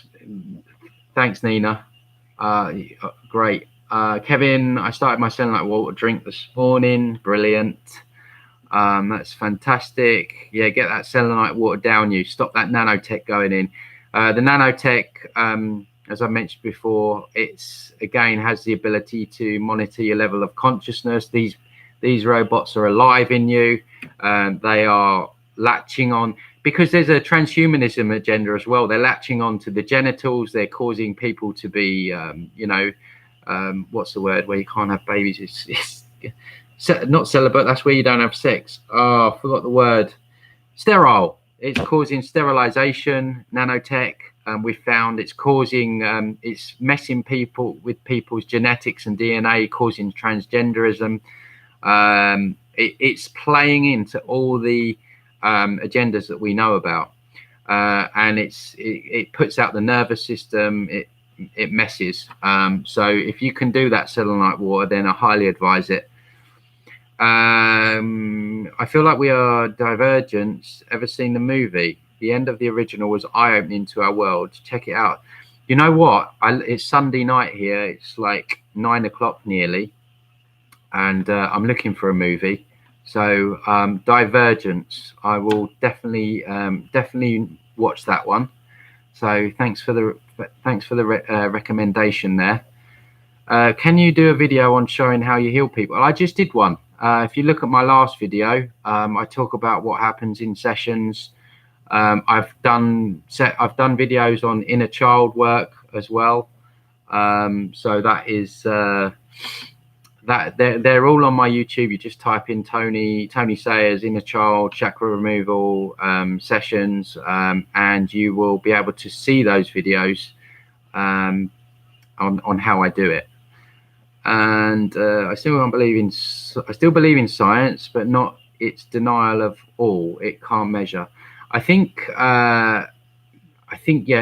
thanks, Nina. Great. Kevin, I started my selenite water drink this morning. Brilliant. That's fantastic. Yeah, get that selenite water down you. Stop that nanotech going in. The nanotech, as I mentioned before, it's again has the ability to monitor your level of consciousness. These robots are alive in you. They are latching on, because there's a transhumanism agenda as well. They're latching on to the genitals. They're causing people to be, what's the word where you can't have babies? It's not celibate. That's where you don't have sex. Oh, I forgot the word. Sterile. It's causing sterilization. Nanotech. We found it's causing, it's messing people with people's genetics and DNA, causing transgenderism. It's playing into all the agendas that we know about, and it puts out the nervous system. It messes. So if you can do that selenite water, then I highly advise it. I feel like we are divergent. Ever seen the movie? The end of the original was eye-opening to our world. Check it out. You know what? It's Sunday night here. It's like 9 o'clock nearly, and I'm looking for a movie. So Divergence, I will definitely watch that one. So thanks for the recommendation there. Can you do a video on showing how you heal people? I just did one. If you look at my last video, I talk about what happens in sessions. I've done videos on inner child work as well. So that is that they're all on my YouTube. You just type in Tony Sayers inner child chakra removal sessions, and you will be able to see those videos on how I do it. And I still believe in science, but not its denial of all. It can't measure. I think yeah,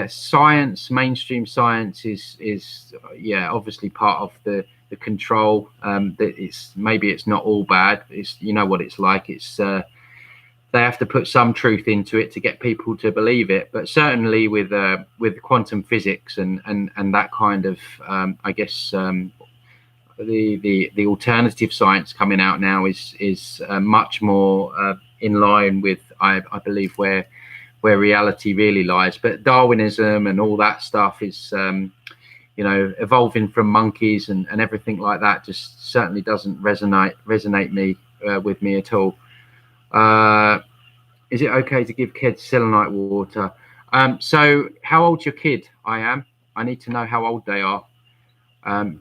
science, mainstream science is obviously part of the control. That it's not all bad. It's, you know what it's like. It's they have to put some truth into it to get people to believe it. But certainly with quantum physics and that kind of I guess the alternative science coming out now is much more in line with I believe where reality really lies. But Darwinism and all that stuff is evolving from monkeys and everything like that just certainly doesn't resonate with me at all. Is it okay to give kids selenite water? So how old's your kid? I need to know how old they are.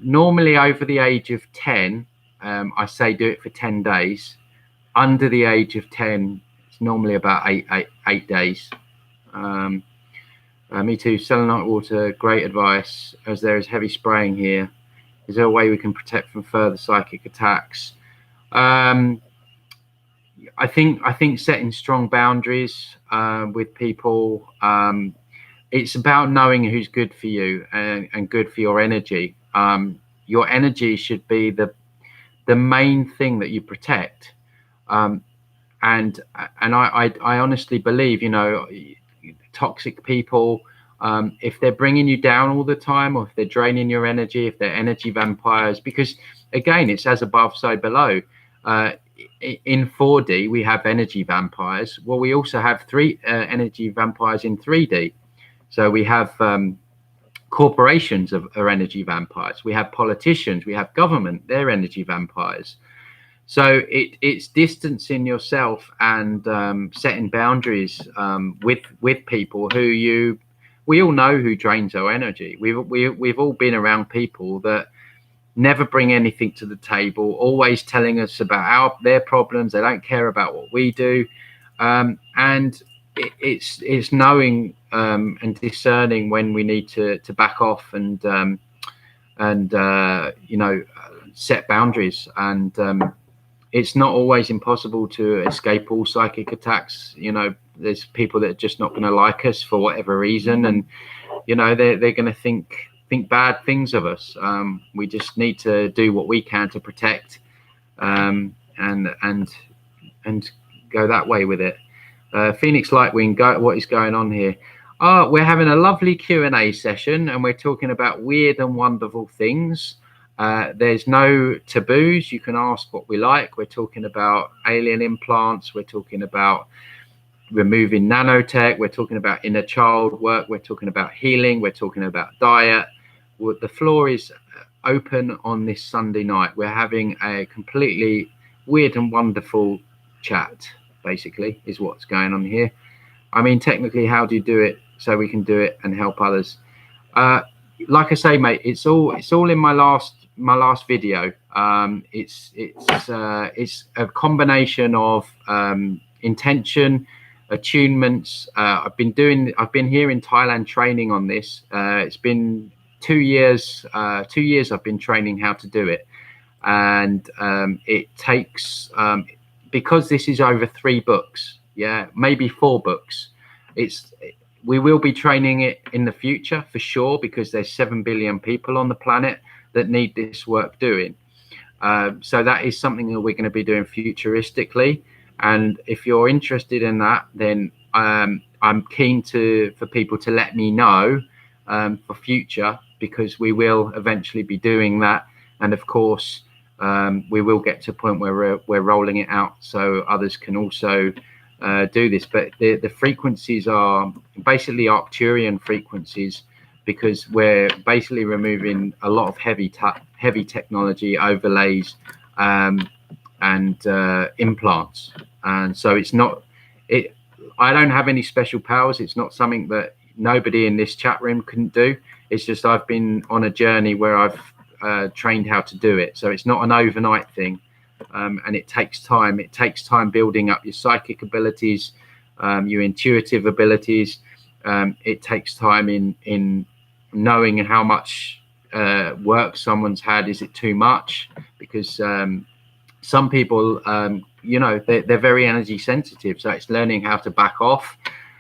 Normally over the age of 10, I say do it for 10 days. Under the age of 10, it's normally about eight days. Me too. Selenite water, great advice. As there is heavy spraying here, is there a way we can protect from further psychic attacks? I think setting strong boundaries with people. It's about knowing who's good for you and good for your energy. Your energy should be the main thing that you protect. Um, and I honestly believe, toxic people, if they're bringing you down all the time, or if they're draining your energy, if they're energy vampires, because again, it's as above, so below. In 4D, we have energy vampires. Well, we also have energy vampires in 3D. So we have corporations are energy vampires. We have politicians. We have government. They're energy vampires. So it's distancing yourself and setting boundaries with people who we all know who drains our energy. We've all been around people that never bring anything to the table, always telling us about their problems. They don't care about what we do, and it's knowing and discerning when we need to back off and set boundaries. And it's not always impossible to escape all psychic attacks. There's people that are just not going to like us for whatever reason, and they're going to think bad things of us. We just need to do what we can to protect, and go that way with it. Phoenix Lightwing, what is going on here? We're having a lovely Q&A session, and we're talking about weird and wonderful things. There's no taboos. You can ask what we like. We're talking about alien implants. We're talking about removing nanotech. We're talking about inner child work. We're talking about healing. We're talking about diet. The floor is open on this Sunday night. We're having a completely weird and wonderful chat, basically, is what's going on here. I mean, technically, how do you do it so we can do it and help others? Like I say, mate, it's all in my last video. It's a combination of intention, attunements. I've been here in Thailand training on this. It's been 2 years. 2 years I've been training how to do it, and it takes because this is over 3 books, maybe 4 books. We will be training it in the future for sure, because there's 7 billion people on the planet that need this work doing. So that is something that we're going to be doing futuristically. And if you're interested in that, then I'm keen for people to let me know for future, because we will eventually be doing that. And of course, we will get to a point where we're rolling it out so others can also do this. But the frequencies are basically Arcturian frequencies, because we're basically removing a lot of heavy technology overlays and implants. And so I don't have any special powers. It's not something that nobody in this chat room can do. It's just I've been on a journey where I've trained how to do it. So it's not an overnight thing. And it takes time. It takes time building up your psychic abilities, your intuitive abilities. It takes time in knowing how much work someone's had. Is it too much? Because some people, they're very energy sensitive. So it's learning how to back off.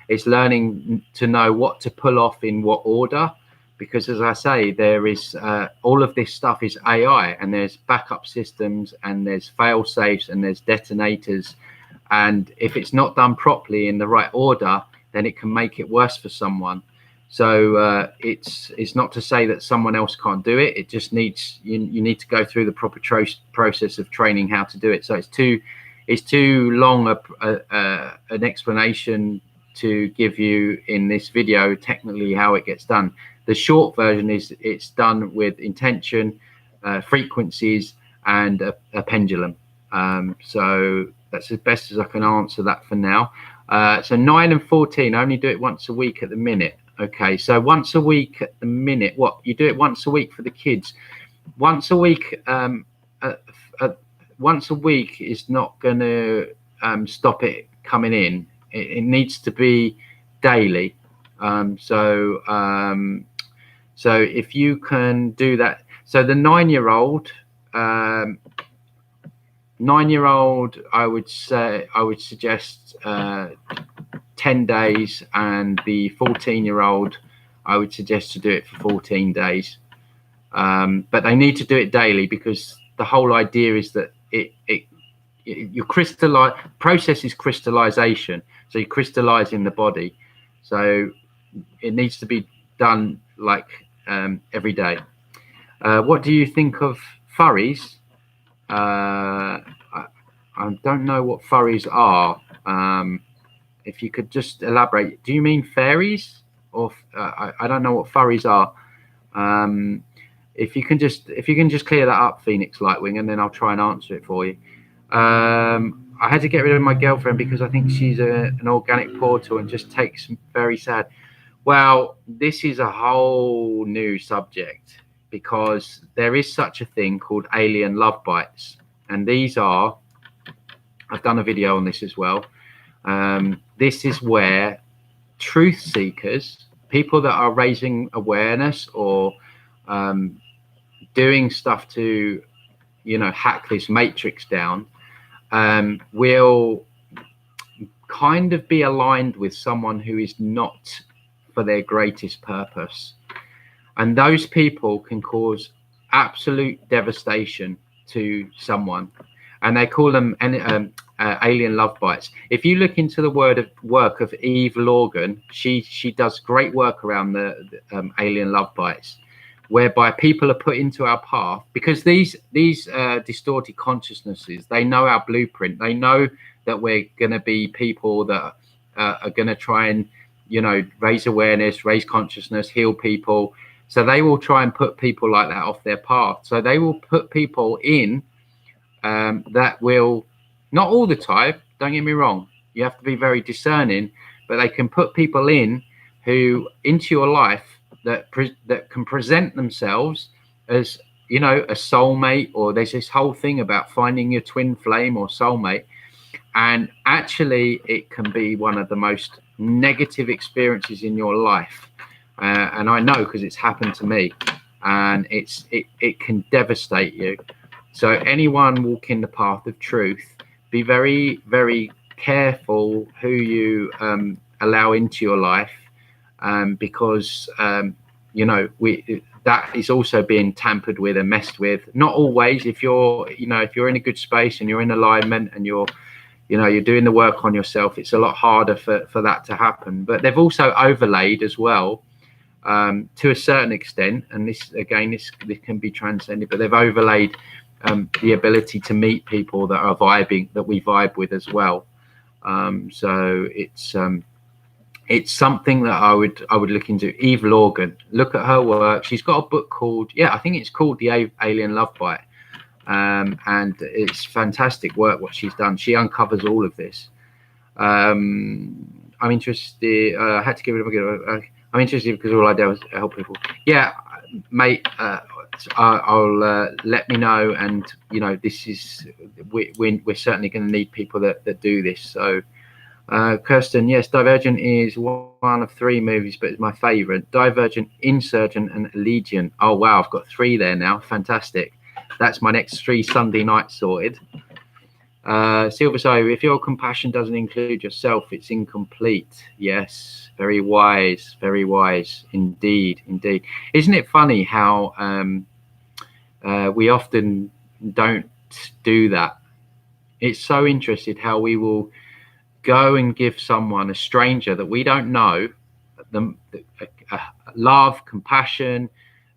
It's learning to know what to pull off in what order. Because as I say, there is all of this stuff is AI, and there's backup systems, and there's fail safes, and there's detonators. And if it's not done properly in the right order, then it can make it worse for someone. So it's not to say that someone else can't do it. It just needs you need to go through the proper process of training how to do it. So it's too long an explanation to give you in this video technically how it gets done. The short version is it's done with intention, frequencies, and a pendulum. So that's as best as I can answer that for now. So 9 and 14, I only do it once a week at the minute. Okay, so once a week at the minute. What, you do it once a week for the kids? Once a week. Once a week is not going to stop it coming in. It needs to be daily. So if you can do that, so the 9-year-old, I would suggest 10 days, and the 14-year-old, I would suggest to do it for 14 days. But they need to do it daily, because the whole idea is that your process is crystallization. So you crystallize in the body. So it needs to be done like every day. What do you think of furries? I don't know what furries are. If you could just elaborate. Do you mean fairies, or I don't know what furries are. If you can just clear that up, Phoenix Lightwing, and then I'll try and answer it for you. I had to get rid of my girlfriend because I think she's an organic portal and just takes very sad. Well, this is a whole new subject, because there is such a thing called alien love bites, and these are, I've done a video on this as well. This is where truth seekers, people that are raising awareness or doing stuff to, hack this matrix down, will kind of be aligned with someone who is not for their greatest purpose. And those people can cause absolute devastation to someone. And they call them alien love bites. If you look into the work of Eve Lorgan, she does great work around the alien love bites, whereby people are put into our path, because these distorted consciousnesses, they know our blueprint. They know that we're going to be people that are going to try and, raise awareness, raise consciousness, heal people. So they will try and put people like that off their path. So they will put people in that will, not all the time, don't get me wrong, you have to be very discerning, but they can put people into your life that can present themselves as, a soulmate, or there's this whole thing about finding your twin flame or soulmate. And actually it can be one of the most negative experiences in your life. And I know, because it's happened to me, and it can devastate you. So anyone walking the path of truth, be very, very careful who you allow into your life, because that is also being tampered with and messed with. Not always. If you're in a good space and you're in alignment and you're doing the work on yourself, it's a lot harder for that to happen. But they've also overlaid as well, to a certain extent, and this can be transcended, but they've overlaid the ability to meet people that are that we vibe with as well. So it's something that I would look into. Eve Lorgan, look at her work. She's got a book called, I think it's called The Alien Love Bite. And it's fantastic work what she's done. She uncovers all of this. I'm interested. I had to give it a I'm interested because all I do is help people. Yeah, mate. I'll let me know. And this is we're certainly going to need people that do this. So, Kirsten, yes, Divergent is one of 3 movies, but it's my favourite. Divergent, Insurgent, and Allegiant. Oh wow, I've got 3 there now. Fantastic. That's my next 3 Sunday nights sorted. Silver So, if your compassion doesn't include yourself, it's incomplete. Yes, very wise indeed. Isn't it funny how we often don't do that? It's so interesting how we will go and give someone, a stranger that we don't know, love, compassion,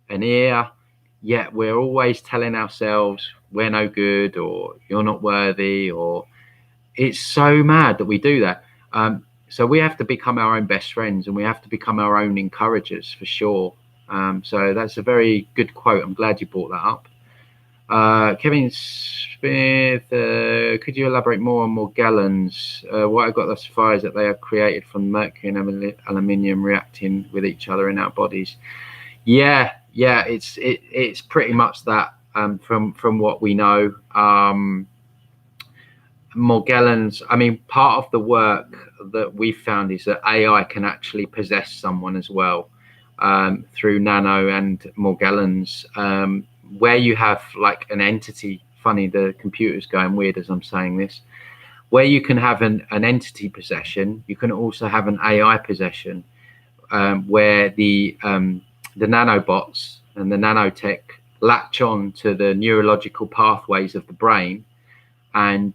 an ear, yet we're always telling ourselves we're no good, or you're not worthy, or it's so mad that we do that. So we have to become our own best friends, and we have to become our own encouragers for sure. So that's a very good quote. I'm glad you brought that up. Kevin Smith, could you elaborate more on Morgellons? What I got thus far is that they are created from mercury and aluminium reacting with each other in our bodies. Yeah, it's pretty much that, from what we know. Morgellons, I mean, part of the work that we've found is that AI can actually possess someone as well, through nano and Morgellons, where you have like an entity. Funny, the computer's going weird as I'm saying this. Where you can have an entity possession, you can also have an AI possession, where the nanobots and the nanotech latch on to the neurological pathways of the brain, and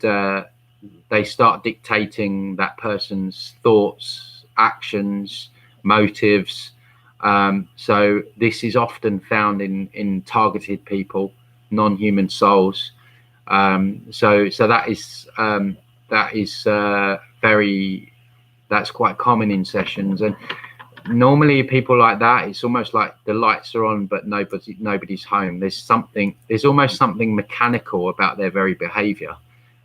they start dictating that person's thoughts, actions, motives. So this is often found in targeted people, non-human souls. So that is very, that's quite common in sessions. And normally people like that, it's almost like the lights are on but nobody's home. There's almost something mechanical about their very behavior,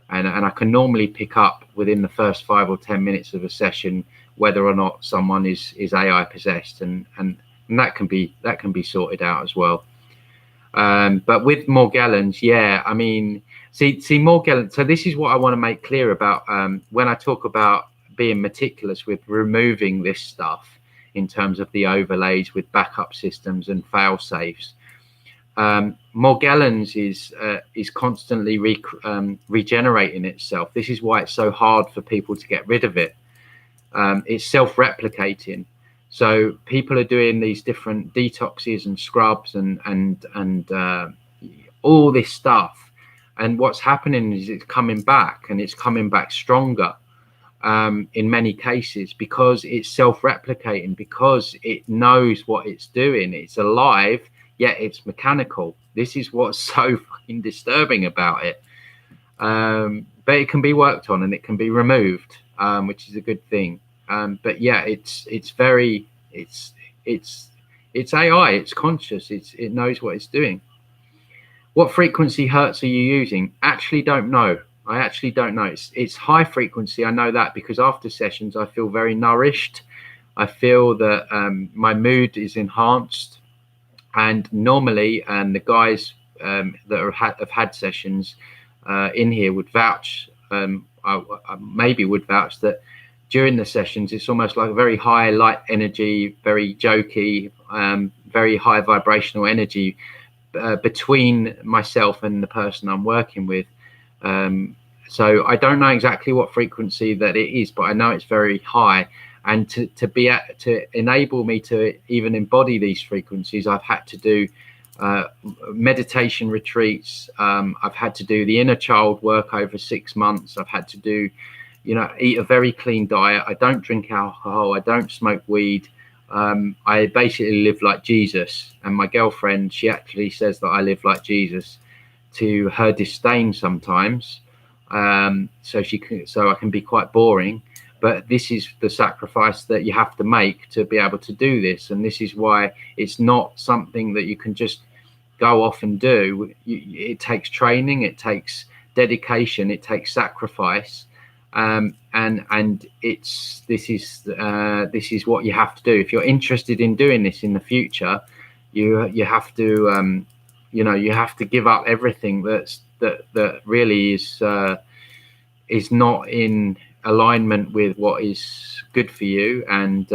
and I can normally pick up within the first 5 or 10 minutes of a session whether or not someone is AI possessed, and that can be sorted out as well. But with Morgellons, yeah, I mean, see Morgellons. So this is what I want to make clear about when I talk about being meticulous with removing this stuff in terms of the overlays with backup systems and fail safes. Morgellons is constantly regenerating itself. This is why it's so hard for people to get rid of it. It's self-replicating. So people are doing these different detoxes and scrubs and all this stuff. And what's happening is it's coming back, and it's coming back stronger in many cases, because it's self-replicating, because it knows what it's doing. It's alive, yet it's mechanical. This is what's so fucking disturbing about it. But it can be worked on and it can be removed, which is a good thing. But yeah, it's AI. It's conscious. It knows what it's doing. What frequency hertz are you using? Actually, don't know. I actually don't know. It's high frequency. I know that because after sessions, I feel very nourished. I feel that my mood is enhanced. And normally, and the guys that have had sessions in here would vouch, I maybe would vouch that during the sessions, it's almost like a very high light energy, very jokey, very high vibrational energy between myself and the person I'm working with. So I don't know exactly what frequency that it is, but I know it's very high. And to enable me to even embody these frequencies, I've had to do meditation retreats. I've had to do the inner child work over 6 months. I've had to do, eat a very clean diet. I don't drink alcohol. I don't smoke weed. I basically live like Jesus. And my girlfriend, she actually says that I live like Jesus, to her disdain sometimes. So I can be quite boring. But this is the sacrifice that you have to make to be able to do this. And this is why it's not something that you can just go off and do. It takes training, it takes dedication, it takes sacrifice. And this is what you have to do. If you're interested in doing this in the future, you have to, you have to give up everything that really is not in alignment with what is good for you, and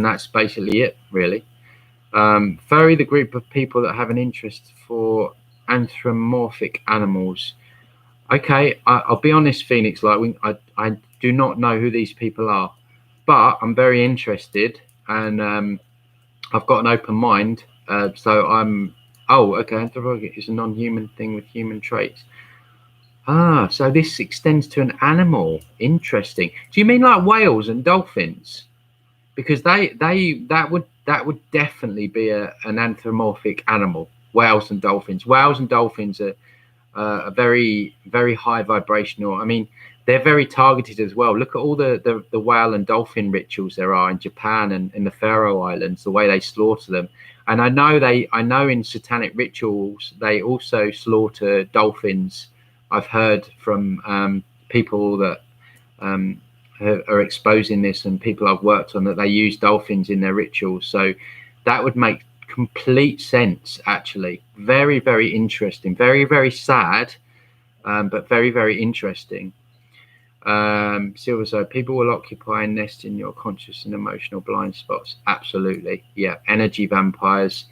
that's basically it, really. Furry, the group of people that have an interest for anthropomorphic animals. Okay, I'll be honest, Phoenix, I do not know who these people are, but I'm very interested, and I've got an open mind. So okay, anthropomorphic is a non-human thing with human traits. So this extends to an animal. Interesting. Do you mean like whales and dolphins? Because that would definitely be an anthropomorphic animal. Whales and dolphins. Whales and dolphins are a very, very high vibrational. I mean, they're very targeted as well. Look at all the whale and dolphin rituals there are in Japan and in the Faroe Islands, the way they slaughter them. And I know in satanic rituals they also slaughter dolphins. I've heard from people that are exposing this, and people I've worked on, that they use dolphins in their rituals. So that would make complete sense, actually. Very, very interesting. Very, very sad but very, very interesting. Silver, so people will occupy and nest in your conscious and emotional blind spots. Absolutely, yeah. Energy vampires,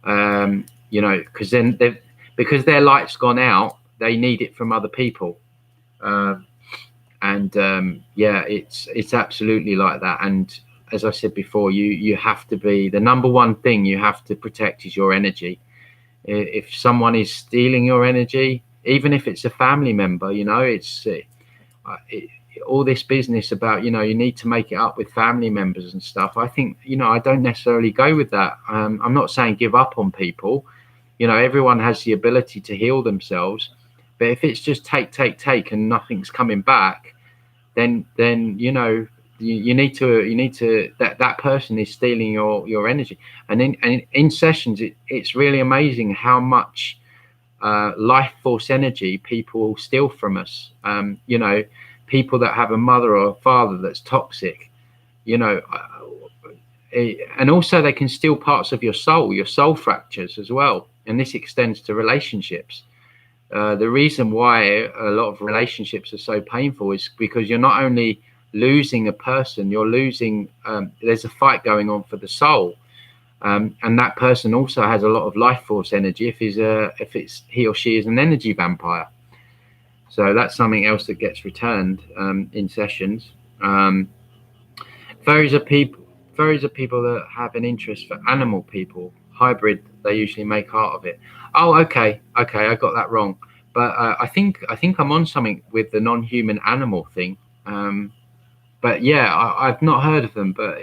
you know, because then because their light's gone out, they need it from other people, and yeah, it's absolutely like that. And as I said before, you have to be, the number one thing you have to protect is your energy. If someone is stealing your energy, even if it's a family member, you know, it's all this business about, you know, you need to make it up with family members and stuff. I think, you know, I don't necessarily go with that. I'm not saying give up on people. You know, everyone has the ability to heal themselves, but if it's just take and nothing's coming back, then you know, you need to that person is stealing your energy. And in sessions, it's really amazing how much life force energy people steal from us. You know, people that have a mother or a father that's toxic, you know, and also they can steal parts of your soul fractures as well. And this extends to relationships. The reason why a lot of relationships are so painful is because you're not only losing a person, you're losing, there's a fight going on for the soul. And that person also has a lot of life force energy if he or she is an energy vampire. So that's something else that gets returned in sessions. Fairies are people that have an interest for animal people. Hybrid, they usually make art of it. Oh, okay, I got that wrong. But I think I'm on something with the non-human animal thing. But yeah, I've not heard of them, but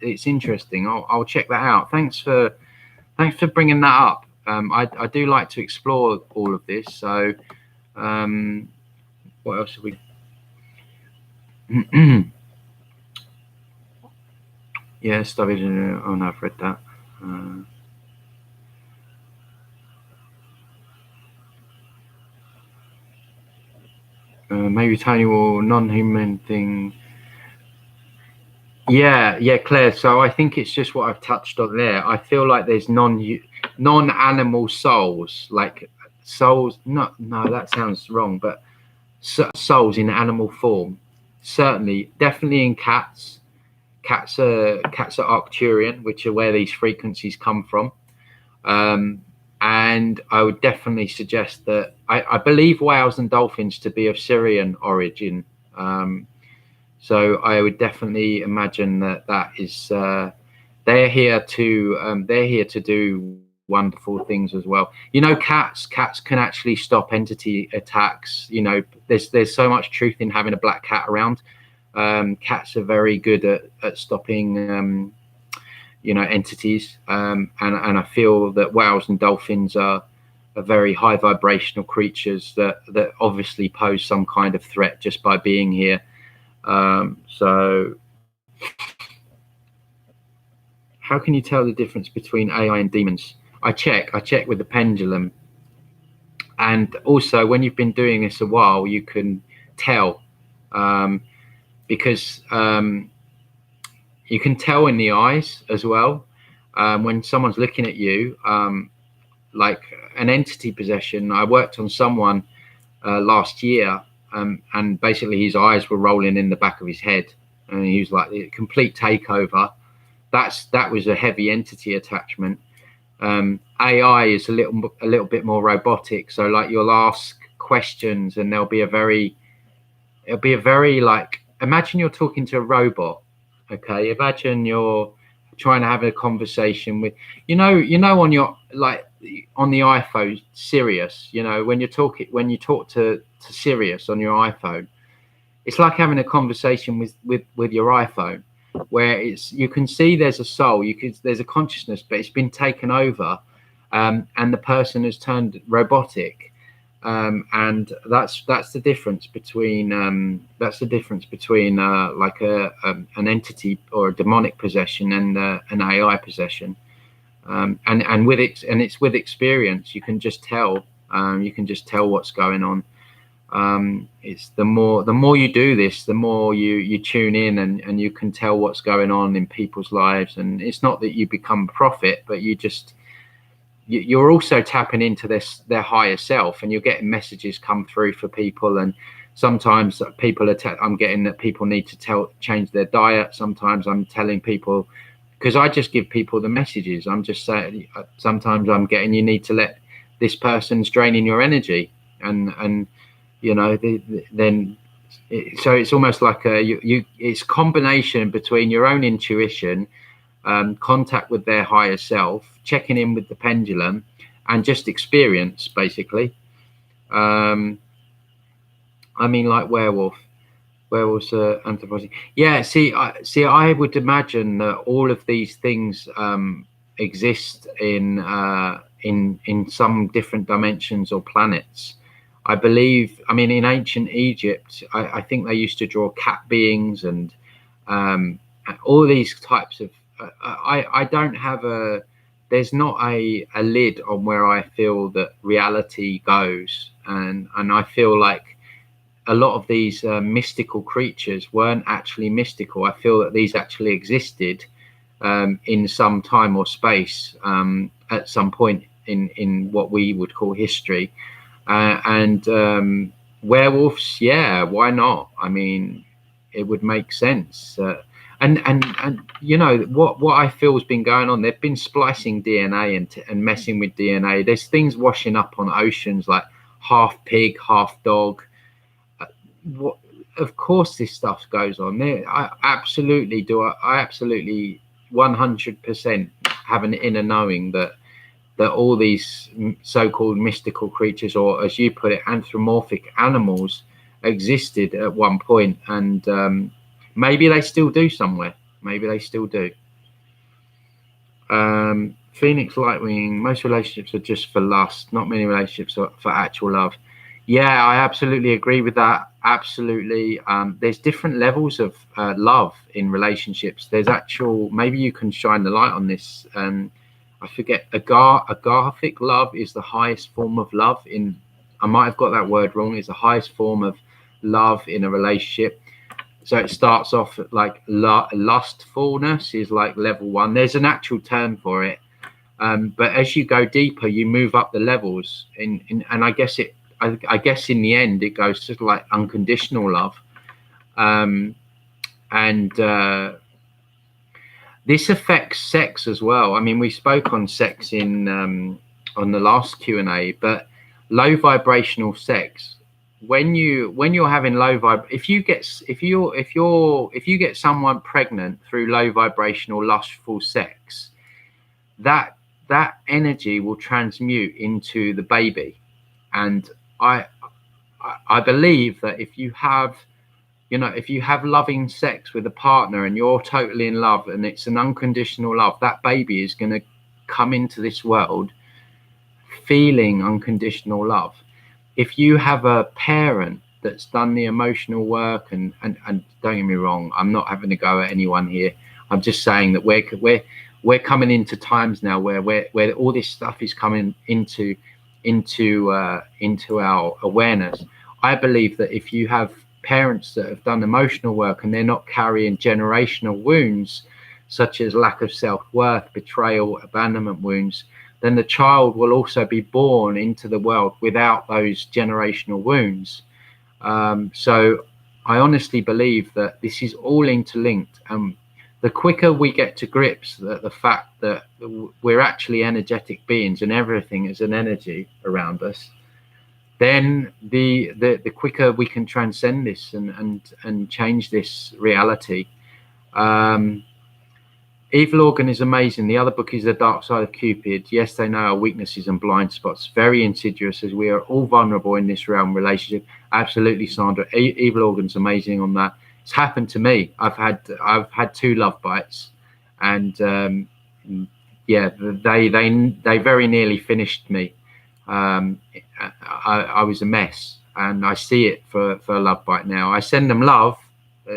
it's interesting. I'll check that out. Thanks for bringing that up. I do like to explore all of this. So what else have we? Yeah, studied. Oh no, I've read that. Maybe Tony will non-human thing. Yeah, Claire. So I think it's just what I've touched on there. I feel like there's non-animal souls, like souls. No, that sounds wrong. But souls in animal form, certainly, definitely in cats. Cats are Arcturian, which are where these frequencies come from. And I would definitely suggest that I believe whales and dolphins to be of Syrian origin. So I would definitely imagine that is they're here to do wonderful things as well. You know, cats can actually stop entity attacks. You know, there's so much truth in having a black cat around. Cats are very good at stopping you know, entities, and I feel that whales and dolphins are very high vibrational creatures that obviously pose some kind of threat just by being here. So how can you tell the difference between AI and demons? I check with the pendulum, and also when you've been doing this a while, you can tell, because you can tell in the eyes as well. When someone's looking at you, like an entity possession. I worked on someone last year, and basically his eyes were rolling in the back of his head, and he was like a complete takeover. That was a heavy entity attachment. AI is a little bit more robotic. So like you'll ask questions, and it'll be a very like, imagine you're talking to a robot. Okay, imagine you're trying to have a conversation with, you know, on your, like on the iPhone Sirius, you know, when you talk to Sirius on your iPhone, it's like having a conversation with your iPhone, where you can see there's a soul, there's a consciousness, but it's been taken over, and the person has turned robotic, and that's the difference between like an entity or a demonic possession and an AI possession, and it's with experience. You can just tell what's going on. It's the more you do this, the more you tune in, and you can tell what's going on in people's lives. And it's not that you become a prophet, but you you're also tapping into their higher self, and you're getting messages come through for people. And sometimes people are I'm getting that people need to change their diet. Sometimes I'm telling people, because I just give people the messages. I'm just saying, sometimes I'm getting, you need to let this person's draining your energy, and you know, then so it's almost like it's combination between your own intuition, contact with their higher self, checking in with the pendulum, and just experience, basically. I mean, like werewolves are anthropomorphic. Yeah, I would imagine that all of these things exist in some different dimensions or planets. I believe, I mean, in ancient Egypt, I think they used to draw cat beings and all these types of. I don't have there's not a lid on where I feel that reality goes, and I feel like a lot of these mystical creatures weren't actually mystical. I feel that these actually existed in some time or space at some point in what we would call history. And werewolves, yeah, why not? I mean, it would make sense. And you know what I feel has been going on. They've been splicing DNA and messing with DNA. There's things washing up on oceans like half pig, half dog. What? Of course, this stuff goes on. There, I absolutely do. I absolutely 100% have an inner knowing that all these so-called mystical creatures, or as you put it, anthropomorphic animals, existed at one point, and maybe they still do somewhere. Maybe they still do. Phoenix Lightwing, most relationships are just for lust, not many relationships are for actual love. Yeah, I absolutely agree with that. Absolutely. There's different levels of love in relationships. There's actual, maybe you can shine the light on this. I forget, agaphic love is the highest form of love in, I might have got that word wrong, is the highest form of love in a relationship. So it starts off like lustfulness is like level 1. There's an actual term for it. But as you go deeper, you move up the levels and I guess I guess in the end, it goes to like unconditional love. This affects sex as well. I mean, we spoke on sex in on the last Q&A, but low vibrational sex. When you're having low if you get someone pregnant through low vibrational lustful sex, that energy will transmute into the baby. And I believe that if you have loving sex with a partner and you're totally in love and it's an unconditional love, that baby is going to come into this world feeling unconditional love. If you have a parent that's done the emotional work, and don't get me wrong, I'm not having to go at anyone here. I'm just saying that we're coming into times now where all this stuff is coming into our awareness. I believe that if you have parents that have done emotional work and they're not carrying generational wounds such as lack of self-worth, betrayal, abandonment wounds, then the child will also be born into the world without those generational wounds. So I honestly believe that this is all interlinked. The quicker we get to grips that the fact that we're actually energetic beings and everything is an energy around us, then the quicker we can transcend this and change this reality. Evil Organ is amazing. The other book is The Dark Side of Cupid. Yes, they know our weaknesses and blind spots. Very insidious, as we are all vulnerable in this realm relationship. Absolutely, Sandra. Evil Organ's amazing on that. It's happened to me. I've had 2 love bites, and yeah, they very nearly finished me. I was a mess, and I see it for a love bite now. I send them love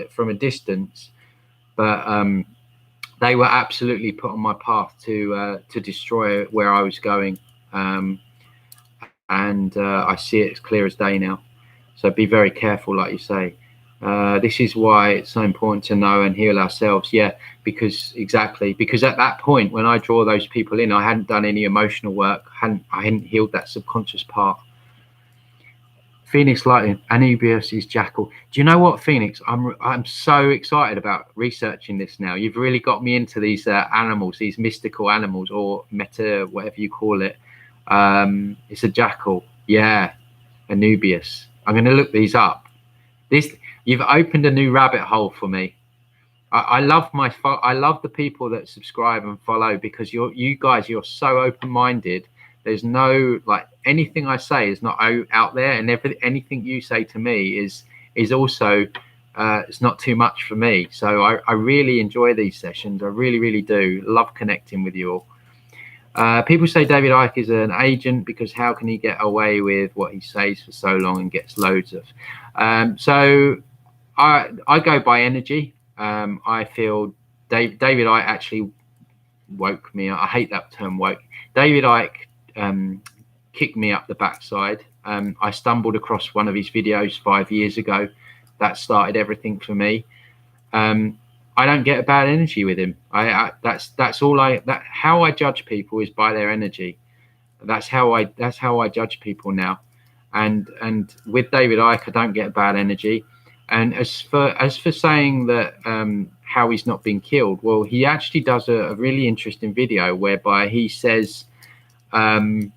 from a distance, but they were absolutely put on my path to destroy where I was going, and I see it as clear as day now. So be very careful, like you say. This is why it's so important to know and heal ourselves. Yeah, because at that point when I draw those people in, I hadn't done any emotional work. I hadn't healed that subconscious part. Phoenix Lightning, Anubius is Jackal. Do you know what, Phoenix? I'm so excited about researching this now. You've really got me into these animals, these mystical animals, or meta, whatever you call it. It's a jackal. Yeah, Anubius. I'm going to look these up. You've opened a new rabbit hole for me. I love I love the people that subscribe and follow, because you guys, you're so open-minded. There's no, like, anything I say is not out there, and anything you say to me is also it's not too much for me. So I really enjoy these sessions. I really do love connecting with you all. People say David Icke is an agent because how can he get away with what he says for so long and gets loads of? So I go by energy. I feel David Icke actually woke me up. I hate that term, woke. David Icke kicked me up the backside. I stumbled across one of his videos 5 years ago. That started everything for me. I don't get a bad energy with him. That's all how I judge people is by their energy. That's how I judge people now. And with David Icke, I don't get a bad energy. And as for saying that how he's not been killed, well, he actually does a really interesting video whereby he says that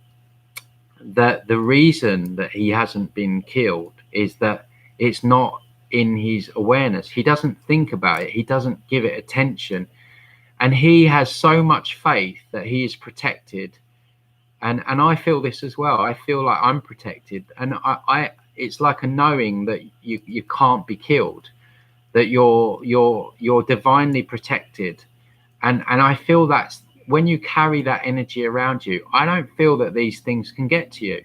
the reason that he hasn't been killed is that it's not in his awareness. He doesn't think about it. He doesn't give it attention. And he has so much faith that he is protected. And I feel this as well. I feel like I'm protected. And it's like a knowing that you can't be killed, that you're divinely protected. And I feel that's when you carry that energy around you, I don't feel that these things can get to you.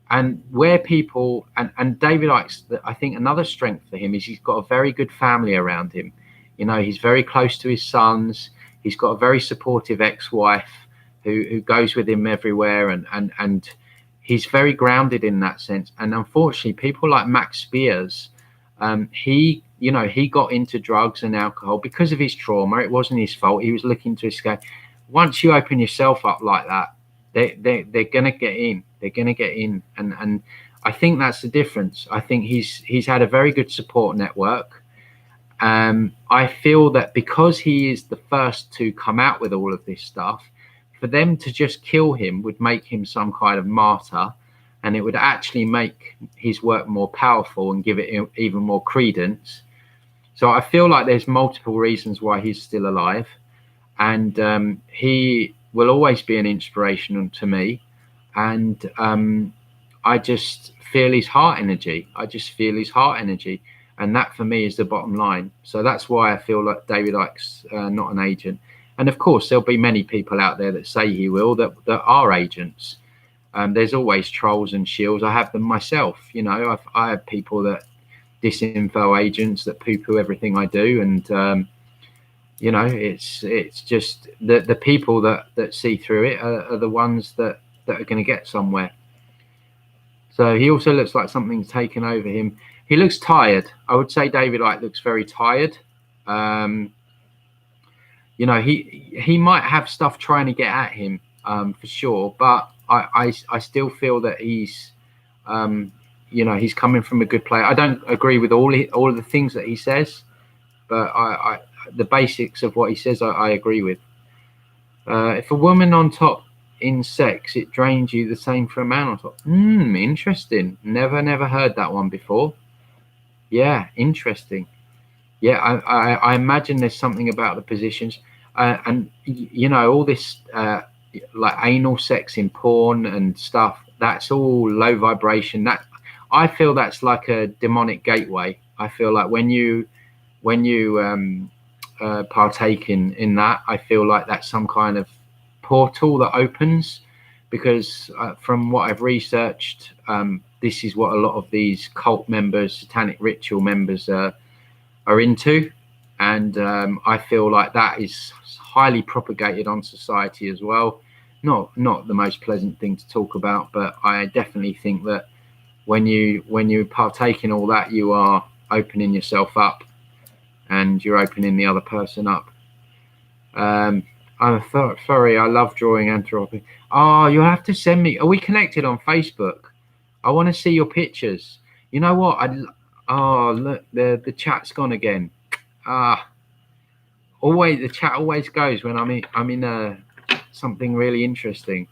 And where people, and David Icke's, I think another strength for him is he's got a very good family around him. You know, he's very close to his sons. He's got a very supportive ex-wife who goes with him everywhere, and he's very grounded in that sense. And unfortunately, people like Max Spears, he got into drugs and alcohol because of his trauma. It wasn't his fault. He was looking to escape. Once you open yourself up like that, they're gonna get in. They're gonna get in, and I think that's the difference. I think he's had a very good support network. I feel that because he is the first to come out with all of this stuff, for them to just kill him would make him some kind of martyr, and it would actually make his work more powerful and give it even more credence. So I feel like there's multiple reasons why he's still alive, and he will always be an inspiration to me. And I just feel his heart energy. And that for me is the bottom line. So that's why I feel like David Icke's not an agent. And of course, there'll be many people out there that say he will, that are agents. There's always trolls and shills. I have them myself. You know, I have people that disinfo agents that poo-poo everything I do. And, you know, it's just the people that see through it are the ones that are going to get somewhere. So he also looks like something's taken over him. He looks tired. I would say David Icke looks very tired. You know, he might have stuff trying to get at him, for sure. But I still feel that he's, you know, he's coming from a good place. I don't agree with all of the things that he says, but the basics of what he says, I agree with. If a woman on top in sex, it drains you the same for a man on top. Interesting. Never heard that one before. Yeah, interesting. Yeah, I imagine there's something about the positions, and you know, all this like anal sex in porn and stuff. That's all low vibration. That I feel that's like a demonic gateway. I feel like when you partake in that, I feel like that's some kind of portal that opens, because from what I've researched, this is what a lot of these cult members, satanic ritual members are into, and I feel like that is highly propagated on society as well. Not the most pleasant thing to talk about, but I definitely think that when you partake in all that, you are opening yourself up, and you're opening the other person up. I'm sorry, I love drawing anthropy. Oh, you'll have to send me. Are we connected on Facebook? I want to see your pictures. You know what? Oh, look, the chat's gone again. Always the chat always goes when I'm in something really interesting.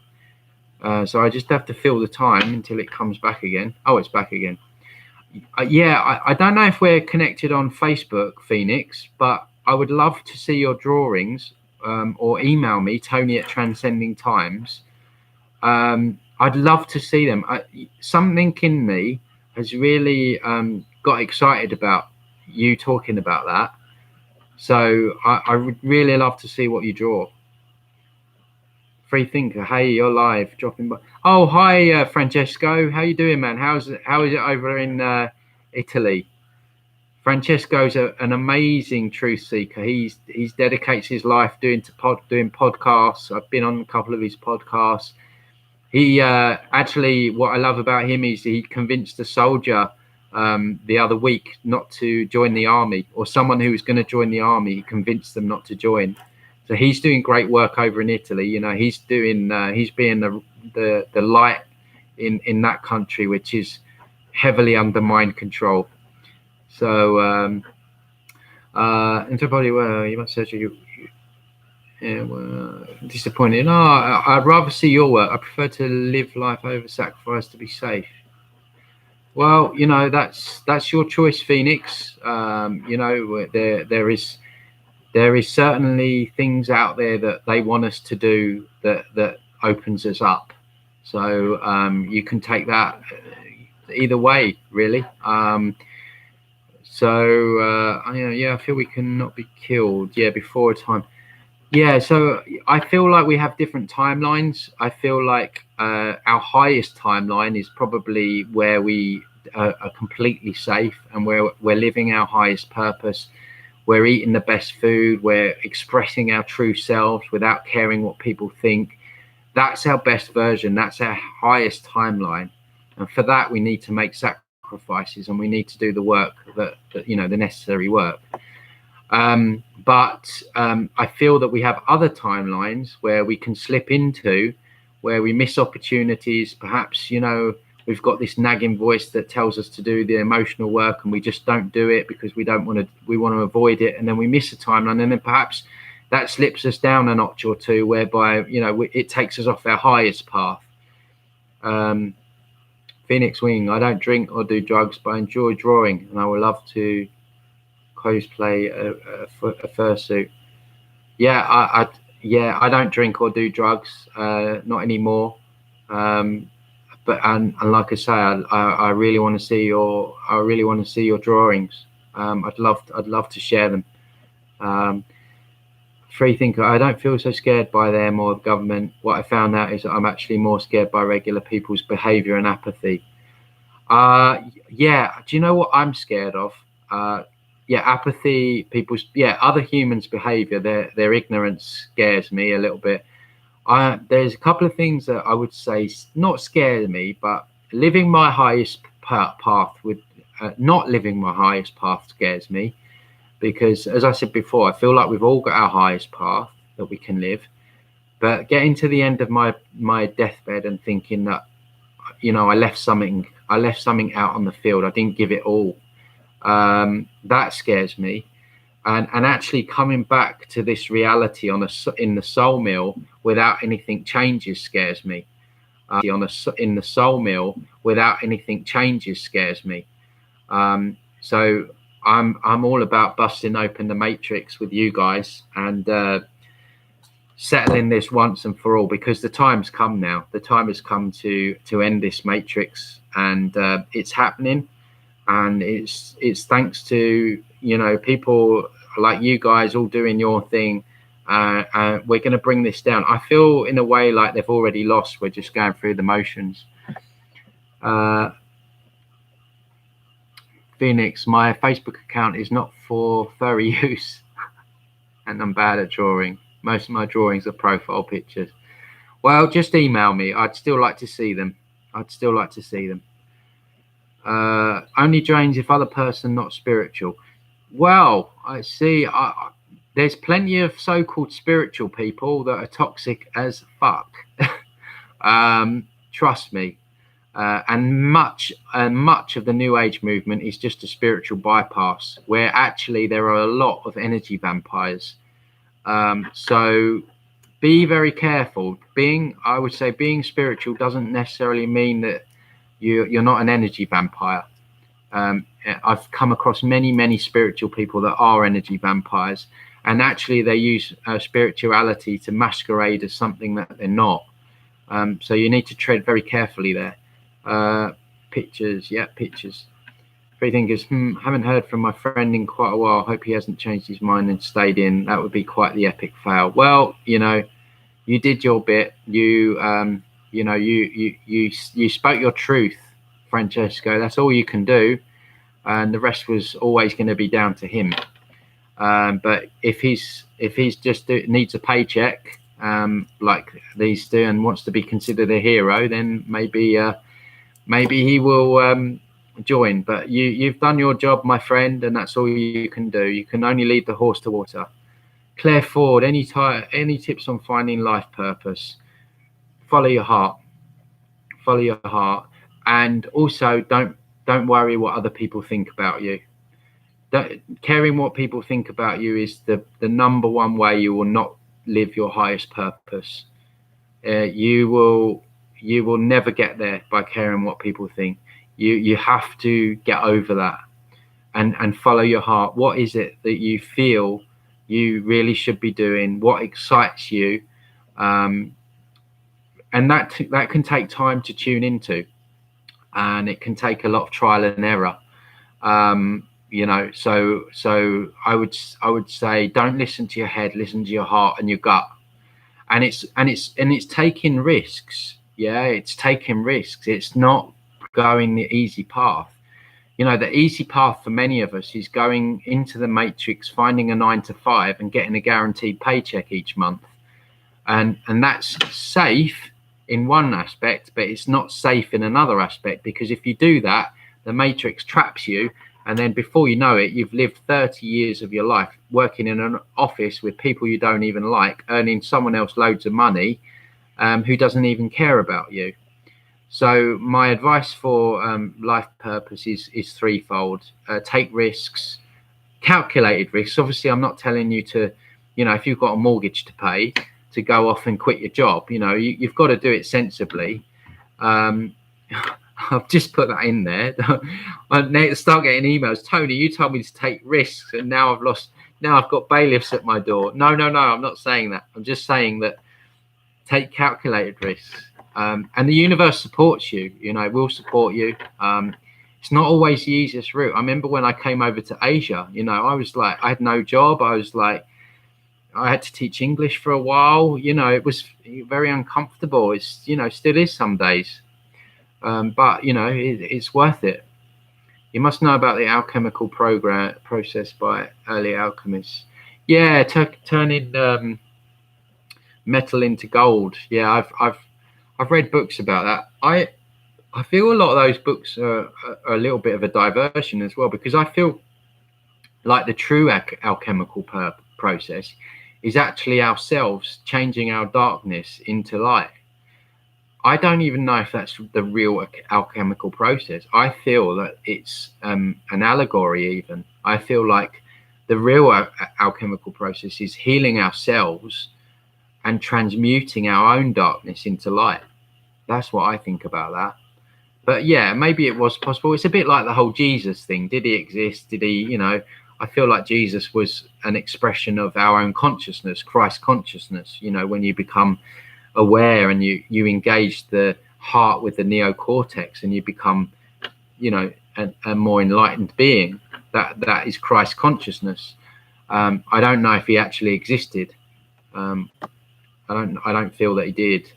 So I just have to fill the time until it comes back again. Oh, it's back again. Yeah, I don't know if we're connected on Facebook, Phoenix, but I would love to see your drawings, or email me, Tony@Transcending Times. I'd love to see them. Something in me has really got excited about you talking about that. So I would really love to see what you draw. Free thinker, hey, you're live, dropping by. Oh, hi, Francesco. How you doing, man? How is it over in Italy? Francesco's an amazing truth seeker. He's dedicates his life doing podcasts. I've been on a couple of his podcasts. He actually, what I love about him is he convinced a soldier the other week not to join the army, or someone who was going to join the army. He convinced them not to join. So he's doing great work over in Italy. You know, he's being the light in that country, which is heavily under mind control. So everybody, well, you must search you. Yeah, well, disappointed. No, I'd rather see your work. I prefer to live life over sacrifice to be safe. Well, you know, that's your choice, Phoenix. You know, there is certainly things out there that they want us to do that opens us up. So you can take that either way, really. Yeah, I feel we cannot be killed. Yeah, before a time. Yeah, so I feel like we have different timelines. I feel like our highest timeline is probably where we are completely safe, and where we're living our highest purpose. We're eating the best food. We're expressing our true selves without caring what people think. That's our best version. That's our highest timeline. And for that, we need to make sacrifices, and we need to do the work that you know, the necessary work. But I feel that we have other timelines where we can slip into, where we miss opportunities. Perhaps, you know, we've got this nagging voice that tells us to do the emotional work, and we just don't do it because we want to avoid it, and then we miss a timeline, and then perhaps that slips us down a notch or two, whereby, you know, it takes us off our highest path. Phoenix Wing, I don't drink or do drugs, but I enjoy drawing, and I would love to cosplay a fursuit. Yeah, I don't drink or do drugs, not anymore. But like I say, I really want to see your drawings. I'd love to share them. Free thinker, I don't feel so scared by them or the government. What I found out is that I'm actually more scared by regular people's behavior and apathy. Yeah, do you know what I'm scared of? Apathy, other humans' behavior, their ignorance scares me a little bit. There's a couple of things that I would say not scare me, but living my highest path not living my highest path scares me, because, as I said before, I feel like we've all got our highest path that we can live. But getting to the end of my deathbed and thinking that, you know, I left something out on the field, I didn't give it all. That scares me. And actually coming back to this reality in the soul mill without anything changes scares me. In the soul mill without anything changes scares me. So I'm all about busting open the matrix with you guys and settling this once and for all, because the time's come now. The time has come to end this matrix, and it's happening. And it's thanks to, you know, people like you guys all doing your thing. We're going to bring this down. I feel in a way like they've already lost. We're just going through the motions. Phoenix, my Facebook account is not for furry use, and I'm bad at drawing. Most of my drawings are profile pictures. Well, just email me. I'd still like to see them. Only drains if other person not spiritual. Well, I see. There's plenty of so-called spiritual people that are toxic as fuck. Trust me. And much of the New Age movement is just a spiritual bypass, where actually there are a lot of energy vampires. So be very careful. I would say being spiritual doesn't necessarily mean that you're not an energy vampire. I've come across many spiritual people that are energy vampires, and actually they use spirituality to masquerade as something that they're not. So you need to tread very carefully there. Pictures. Three thinkers. Haven't heard from my friend in quite a while. Hope he hasn't changed his mind and stayed in. That would be quite the epic fail. Well, you did your bit. You spoke your truth, Francesco. That's all you can do, and the rest was always going to be down to him. But if he's just needs a paycheck, like these do, and wants to be considered a hero, then maybe he will join. But you've done your job, my friend, and that's all you can do. You can only lead the horse to water. Claire Ford, any tips on finding life purpose? Follow your heart, and also don't worry what other people think about you. Caring what people think about you is the number one way you will not live your highest purpose. You will never get there by caring what people think. You have to get over that and follow your heart. What is it that you feel you really should be doing? What excites you? And that can take time to tune into, and it can take a lot of trial and error. So I would say don't listen to your head, listen to your heart and your gut. And it's taking risks. Yeah, it's taking risks. It's not going the easy path. The easy path for many of us is going into the matrix, finding a 9-to-5 and getting a guaranteed paycheck each month. And that's safe in one aspect, but it's not safe in another aspect, because if you do that, the matrix traps you. And then before you know it, you've lived 30 years of your life working in an office with people you don't even like, earning someone else loads of money who doesn't even care about you. So my advice for life purpose is threefold. Take risks, calculated risks. Obviously, I'm not telling you to, if you've got a mortgage to pay, to go off and quit your job. You've got to do it sensibly. I've just put that in there. I start getting emails. Tony, you told me to take risks, and now I've got bailiffs at my door. No, I'm not saying that. I'm just saying that take calculated risks. And the universe supports you. It will support you. It's not always the easiest route. I remember when I came over to Asia, I was like, I had no job. I was like, I had to teach English for a while. It was very uncomfortable. It's, still is some days. But it's worth it. You must know about the alchemical process by early alchemists. Yeah, turning metal into gold. Yeah, I've read books about that. I feel a lot of those books are a little bit of a diversion as well, because I feel like the true alchemical process is actually ourselves changing our darkness into light. I don't even know if that's the real alchemical process. I feel that it's an allegory even. I feel like the real alchemical process is healing ourselves and transmuting our own darkness into light. That's what I think about that. But yeah, maybe it was possible. It's a bit like the whole Jesus thing. Did he exist? Did he, I feel like Jesus was an expression of our own consciousness, Christ consciousness, when you become aware and you engage the heart with the neocortex and you become, a more enlightened being. That is Christ consciousness. I don't know if he actually existed. I don't feel that he did.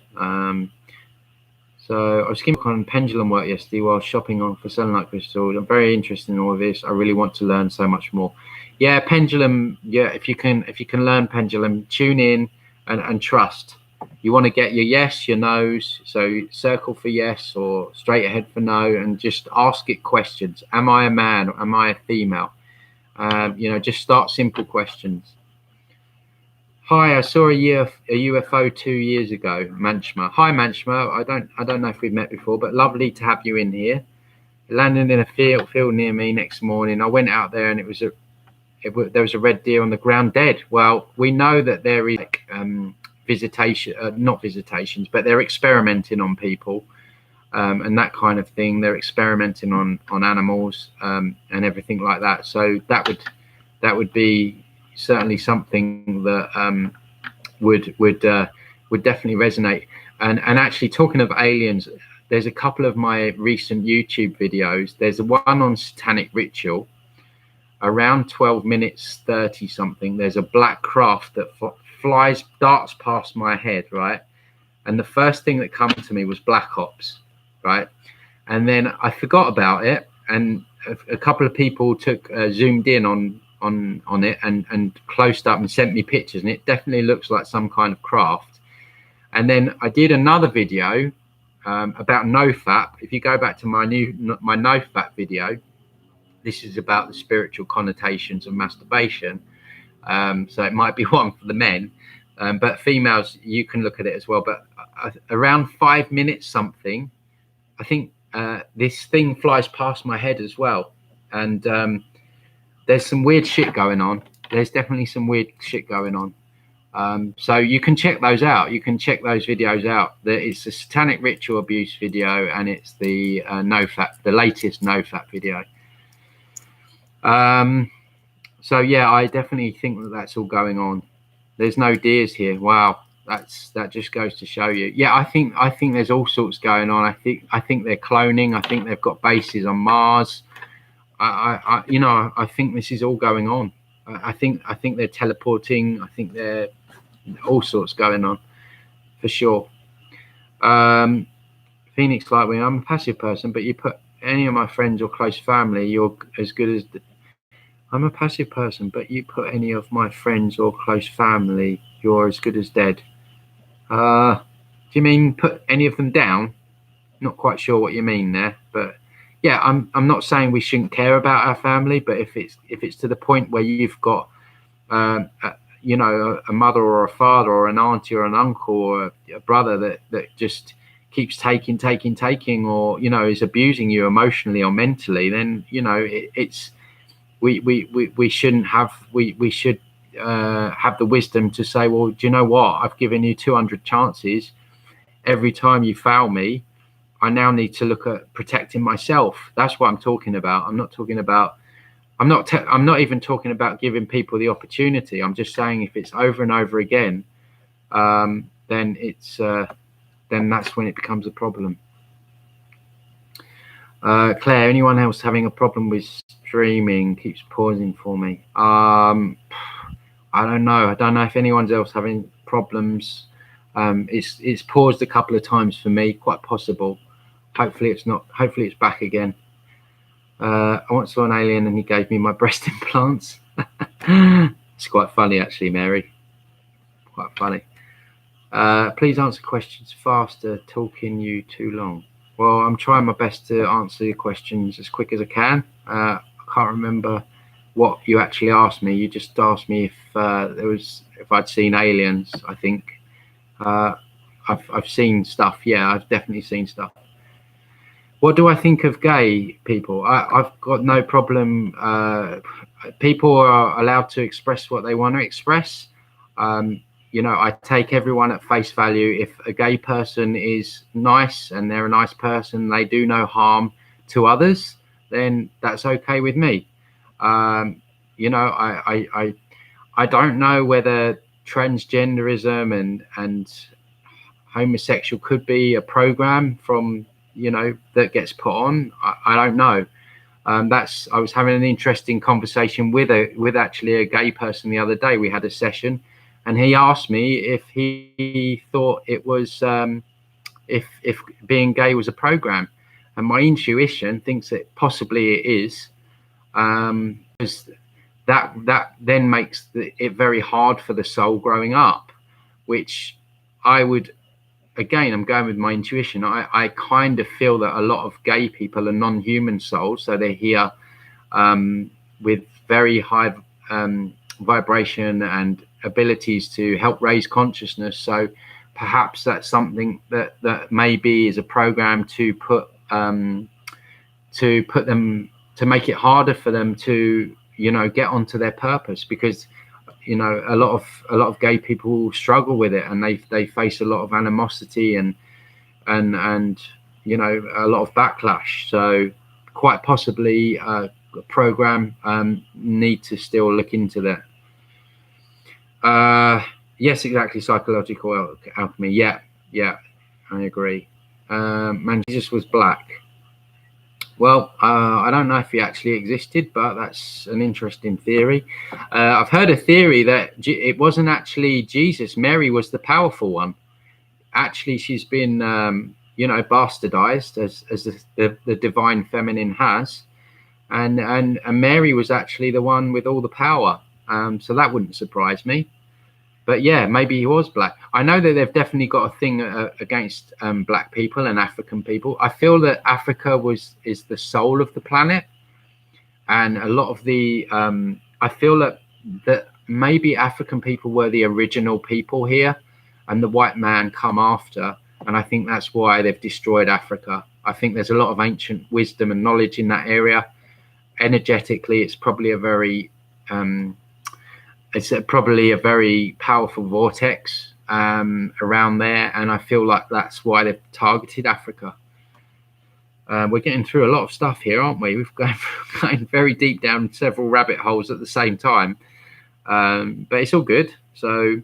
So I was skimming on pendulum work yesterday while shopping for selenite crystals. I'm very interested in all of this. I really want to learn so much more. Yeah, pendulum. Yeah, if you can learn pendulum, tune in and trust. You want to get your yes, your no's. So circle for yes or straight ahead for no, and just ask it questions. Am I a man? Or am I a female? You know, just start simple questions. Hi, I saw a UFO 2 years ago, Manchma. Hi, Manchma. I don't know if we've met before, but lovely to have you in here. It landed in a field near me next morning. I went out there and there was a red deer on the ground dead. Well, we know that there is like, visitation, not visitations, but they're experimenting on people and that kind of thing. They're experimenting on animals and everything like that. So that would be certainly something that would definitely resonate. And actually, talking of aliens, there's a couple of my recent YouTube videos. There's one on satanic ritual. Around 12 minutes 30 something, there's a black craft that darts past my head, right? And the first thing that came to me was Black Ops, right? And then I forgot about it, and a couple of people zoomed in on it and closed up and sent me pictures, and it definitely looks like some kind of craft. And then I did another video about NoFap. If you go back to my NoFap video, this is about the spiritual connotations of masturbation. So it might be one for the men, but females, you can look at it as well. But around 5 minutes something, I think this thing flies past my head as well. And there's some weird shit going on. There's definitely some weird shit going on. So you can check those out. You can check those videos out. It's a satanic ritual abuse video, and it's the the latest NoFap video. So yeah, I definitely think that that's all going on. There's no deers here. Wow, that just goes to show you. Yeah, I think there's all sorts going on. I think they're cloning. I think they've got bases on Mars. I think this is all going on. I think they're teleporting. I think they're all sorts going on, for sure. Phoenix Lightwing, I'm a passive person, but you put any of my friends or close family, you're as good as. I'm a passive person, but you put any of my friends or close family, you're as good as dead. Do you mean put any of them down? Not quite sure what you mean there, but yeah, I'm not saying we shouldn't care about our family, but if it's to the point where you've got a mother or a father or an auntie or an uncle or a brother that just keeps taking, or is abusing you emotionally or mentally, then we shouldn't have. We should have the wisdom to say, well, do you know what? I've given you 200 chances. Every time you fail me, I now need to look at protecting myself. That's what I'm talking about. I'm not talking about. I'm not even talking about giving people the opportunity. I'm just saying if it's over and over again, then that's when it becomes a problem. Claire, anyone else having a problem with streaming keeps pausing for me? I don't know. I don't know if anyone's else having problems. It's paused a couple of times for me, quite possible. Hopefully it's not. Hopefully it's back again. I once saw an alien and he gave me my breast implants. It's quite funny, actually, Mary. Quite funny. Please answer questions faster. Talking you too long. Well, I'm trying my best to answer your questions as quick as I can. I can't remember what you actually asked me. You just asked me if I'd seen aliens. I think I've seen stuff. Yeah, I've definitely seen stuff. What do I think of gay people? I've got no problem. People are allowed to express what they want to express. I take everyone at face value. If a gay person is nice and they're a nice person, they do no harm to others, then that's okay with me. I don't know whether transgenderism and homosexual could be a program from that gets put on. I don't know. I was having an interesting conversation with actually a gay person the other day. We had a session, and he asked me if he thought it was if being gay was a program, and my intuition thinks that possibly it is, because that then makes it very hard for the soul growing up, which I would, again, I'm going with my intuition. I kind of feel that a lot of gay people are non-human souls, so they're here with very high vibration and abilities to help raise consciousness. So perhaps that's something that maybe is a program to put them, to make it harder for them to, you know, get onto their purpose, because, you know, a lot of gay people struggle with it, and they face a lot of animosity and you know, a lot of backlash. So quite possibly a program need to still look into that. Yes, exactly. Psychological alchemy. Yeah, I agree. Man, Jesus was black. Well, I don't know if he actually existed, but that's an interesting theory. I've heard a theory that it wasn't actually Jesus. Mary was the powerful one. Actually, she's been, you know, bastardized as the divine feminine has, and Mary was actually the one with all the power. So that wouldn't surprise me. But yeah, maybe he was black. I know that they've definitely got a thing against black people and African people. I feel that Africa is the soul of the planet, and a lot of the I feel that maybe African people were the original people here, and the white man come after, and I think that's why they've destroyed Africa. I think there's a lot of ancient wisdom and knowledge in that area. Energetically, it's probably a very probably a very powerful vortex around there, and I feel like that's why they've targeted Africa. We're getting through a lot of stuff here, aren't we? We've going very deep down several rabbit holes at the same time, but it's all good. So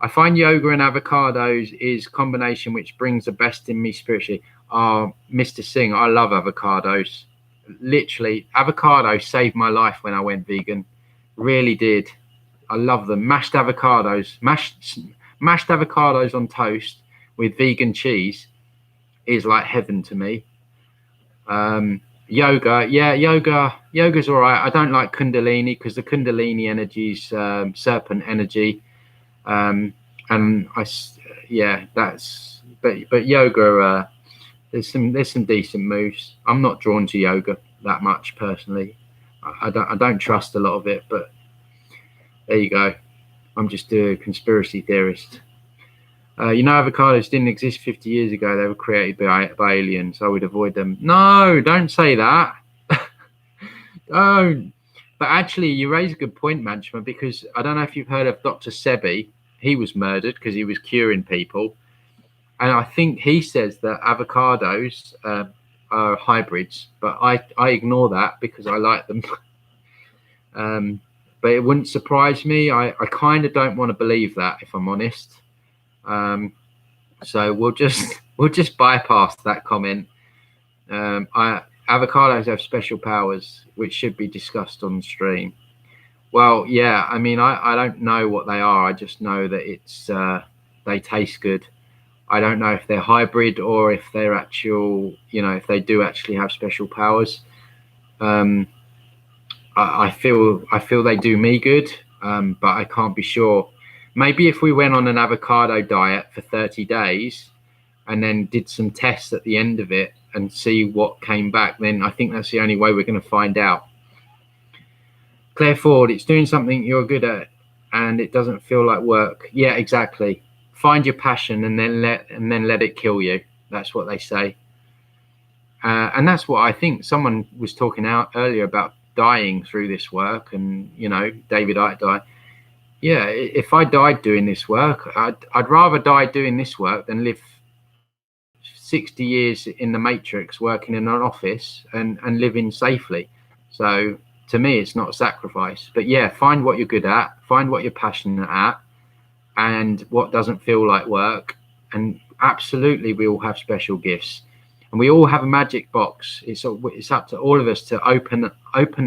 I find yoga and avocados is combination which brings the best in me spiritually. Mr. Singh, I love avocados. Literally, avocados saved my life when I went vegan. Really did. I love them. Mashed avocados on toast with vegan cheese is like heaven to me. Yoga, yeah, yoga's all right. I don't like Kundalini because the Kundalini energy is serpent energy, and that's but yoga. There's some decent moves. I'm not drawn to yoga that much personally. I don't trust a lot of it, but there you go. I'm just a conspiracy theorist. You know, avocados didn't exist 50 years ago. They were created by aliens. I would avoid them. No, don't say that. Don't. But actually, you raise a good point, Manchma, because I don't know if you've heard of Dr. Sebi. He was murdered because he was curing people. And I think he says that avocados are hybrids, but I ignore that because I like them. But it wouldn't surprise me. I kind of don't want to believe that, if I'm honest. So we'll just bypass that comment. Avocados have special powers which should be discussed on stream. Well, yeah, I mean, I don't know what they are. I just know that it's they taste good. I don't know if they're hybrid or if they're actual, you know, if they do actually have special powers. I feel they do me good, but I can't be sure. Maybe if we went on an avocado diet for 30 days and then did some tests at the end of it and see what came back, then I think that's the only way we're going to find out. Claire Ford, it's doing something you're good at and it doesn't feel like work. Yeah, exactly. Find your passion and then let it kill you. That's what they say. And that's what I think. Someone was talking out earlier about dying through this work, and, you know, David Icke died. Yeah, if I died doing this work, I'd rather die doing this work than live 60 years in the Matrix working in an office and living safely. So to me, it's not a sacrifice. But yeah, find what you're good at, find what you're passionate at, and what doesn't feel like work. And absolutely, we all have special gifts, and we all have a magic box. It's up to all of us to open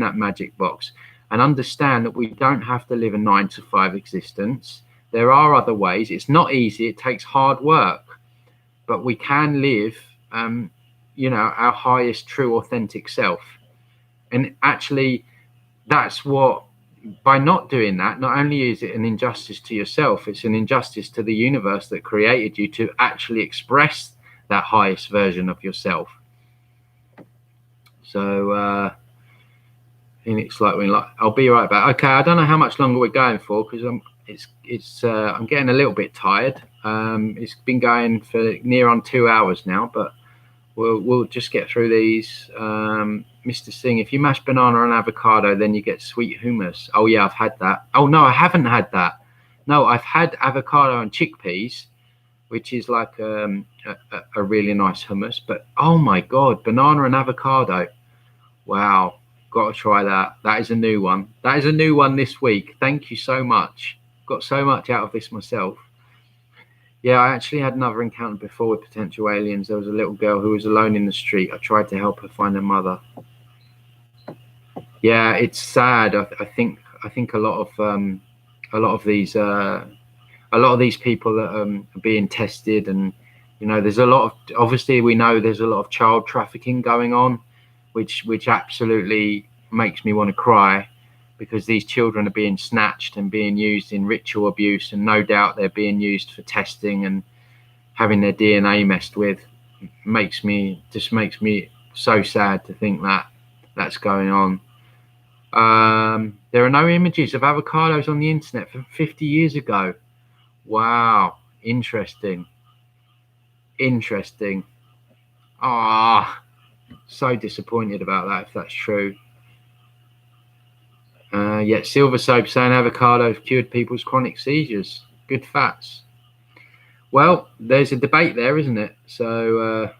that magic box and understand that we don't have to live a 9-to-5 existence. There are other ways. It's not easy. It takes hard work, but we can live, you know, our highest, true, authentic self. And actually, that's what by not doing that, not only is it an injustice to yourself, it's an injustice to the universe that created you to actually express that highest version of yourself. So and it's like I'll be right back. Okay, I don't know how much longer we're going for because I'm getting a little bit tired. It's been going for near on 2 hours now, but we'll just get through these. Mr. Singh, if you mash banana and avocado, then you get sweet hummus. Oh yeah, I've had that. Oh no, I haven't had that. No, I've had avocado and chickpeas, which is like a really nice hummus. But oh my god, banana and avocado. Wow, got to try that. That is a new one. That is a new one this week. Thank you so much. Got so much out of this myself. Yeah, I actually had another encounter before with potential aliens. There was a little girl who was alone in the street. I tried to help her find her mother. Yeah, it's sad. I think a lot of these people that are being tested, and there's a lot of, obviously we know there's a lot of child trafficking going on, which absolutely makes me want to cry, because these children are being snatched and being used in ritual abuse, and no doubt they're being used for testing and having their DNA messed with. Makes me so sad to think that that's going on. There are no images of avocados on the internet from 50 years ago. Wow, interesting. So disappointed about that if that's true. Yet Silver Soap saying avocados cured people's chronic seizures. Good facts. Well, there's a debate there, isn't it? So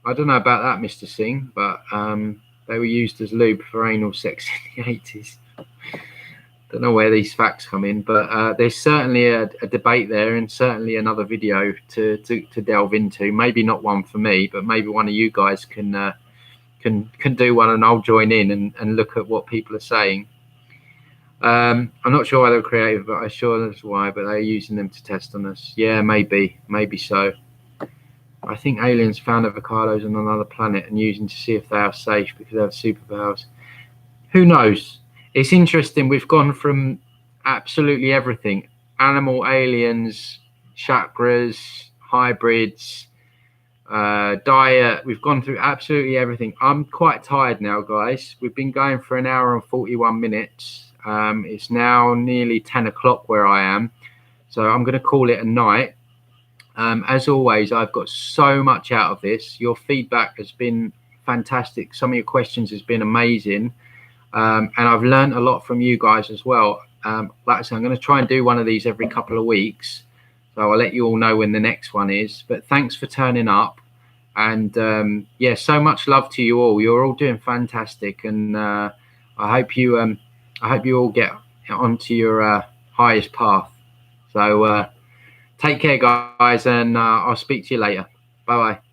I don't know about that, Mr. Singh, but they were used as lube for anal sex in the 80s. Don't know where these facts come in, but there's certainly a debate there, and certainly another video to delve into. Maybe not one for me, but maybe one of you guys can do one, and I'll join in and look at what people are saying. I'm not sure why they're creative, but I'm sure that's why. But they're using them to test on us. Yeah, maybe so. I think aliens found avocados on another planet and using to see if they are safe because they have superpowers. Who knows? It's interesting. We've gone from absolutely everything: animal, aliens, chakras, hybrids, diet. We've gone through absolutely everything. I'm quite tired now, guys. We've been going for 1 hour and 41 minutes. It's now nearly 10 o'clock where I am, so I'm going to call it a night. As always, I've got so much out of this. Your feedback has been fantastic. Some of your questions has been amazing, and I've learned a lot from you guys as well. Like I said, I'm going to try and do one of these every couple of weeks, so I'll let you all know when the next one is. But thanks for turning up, and yeah, so much love to you all. You're all doing fantastic, and I hope you all get onto your highest path. So take care, guys, and I'll speak to you later. Bye bye.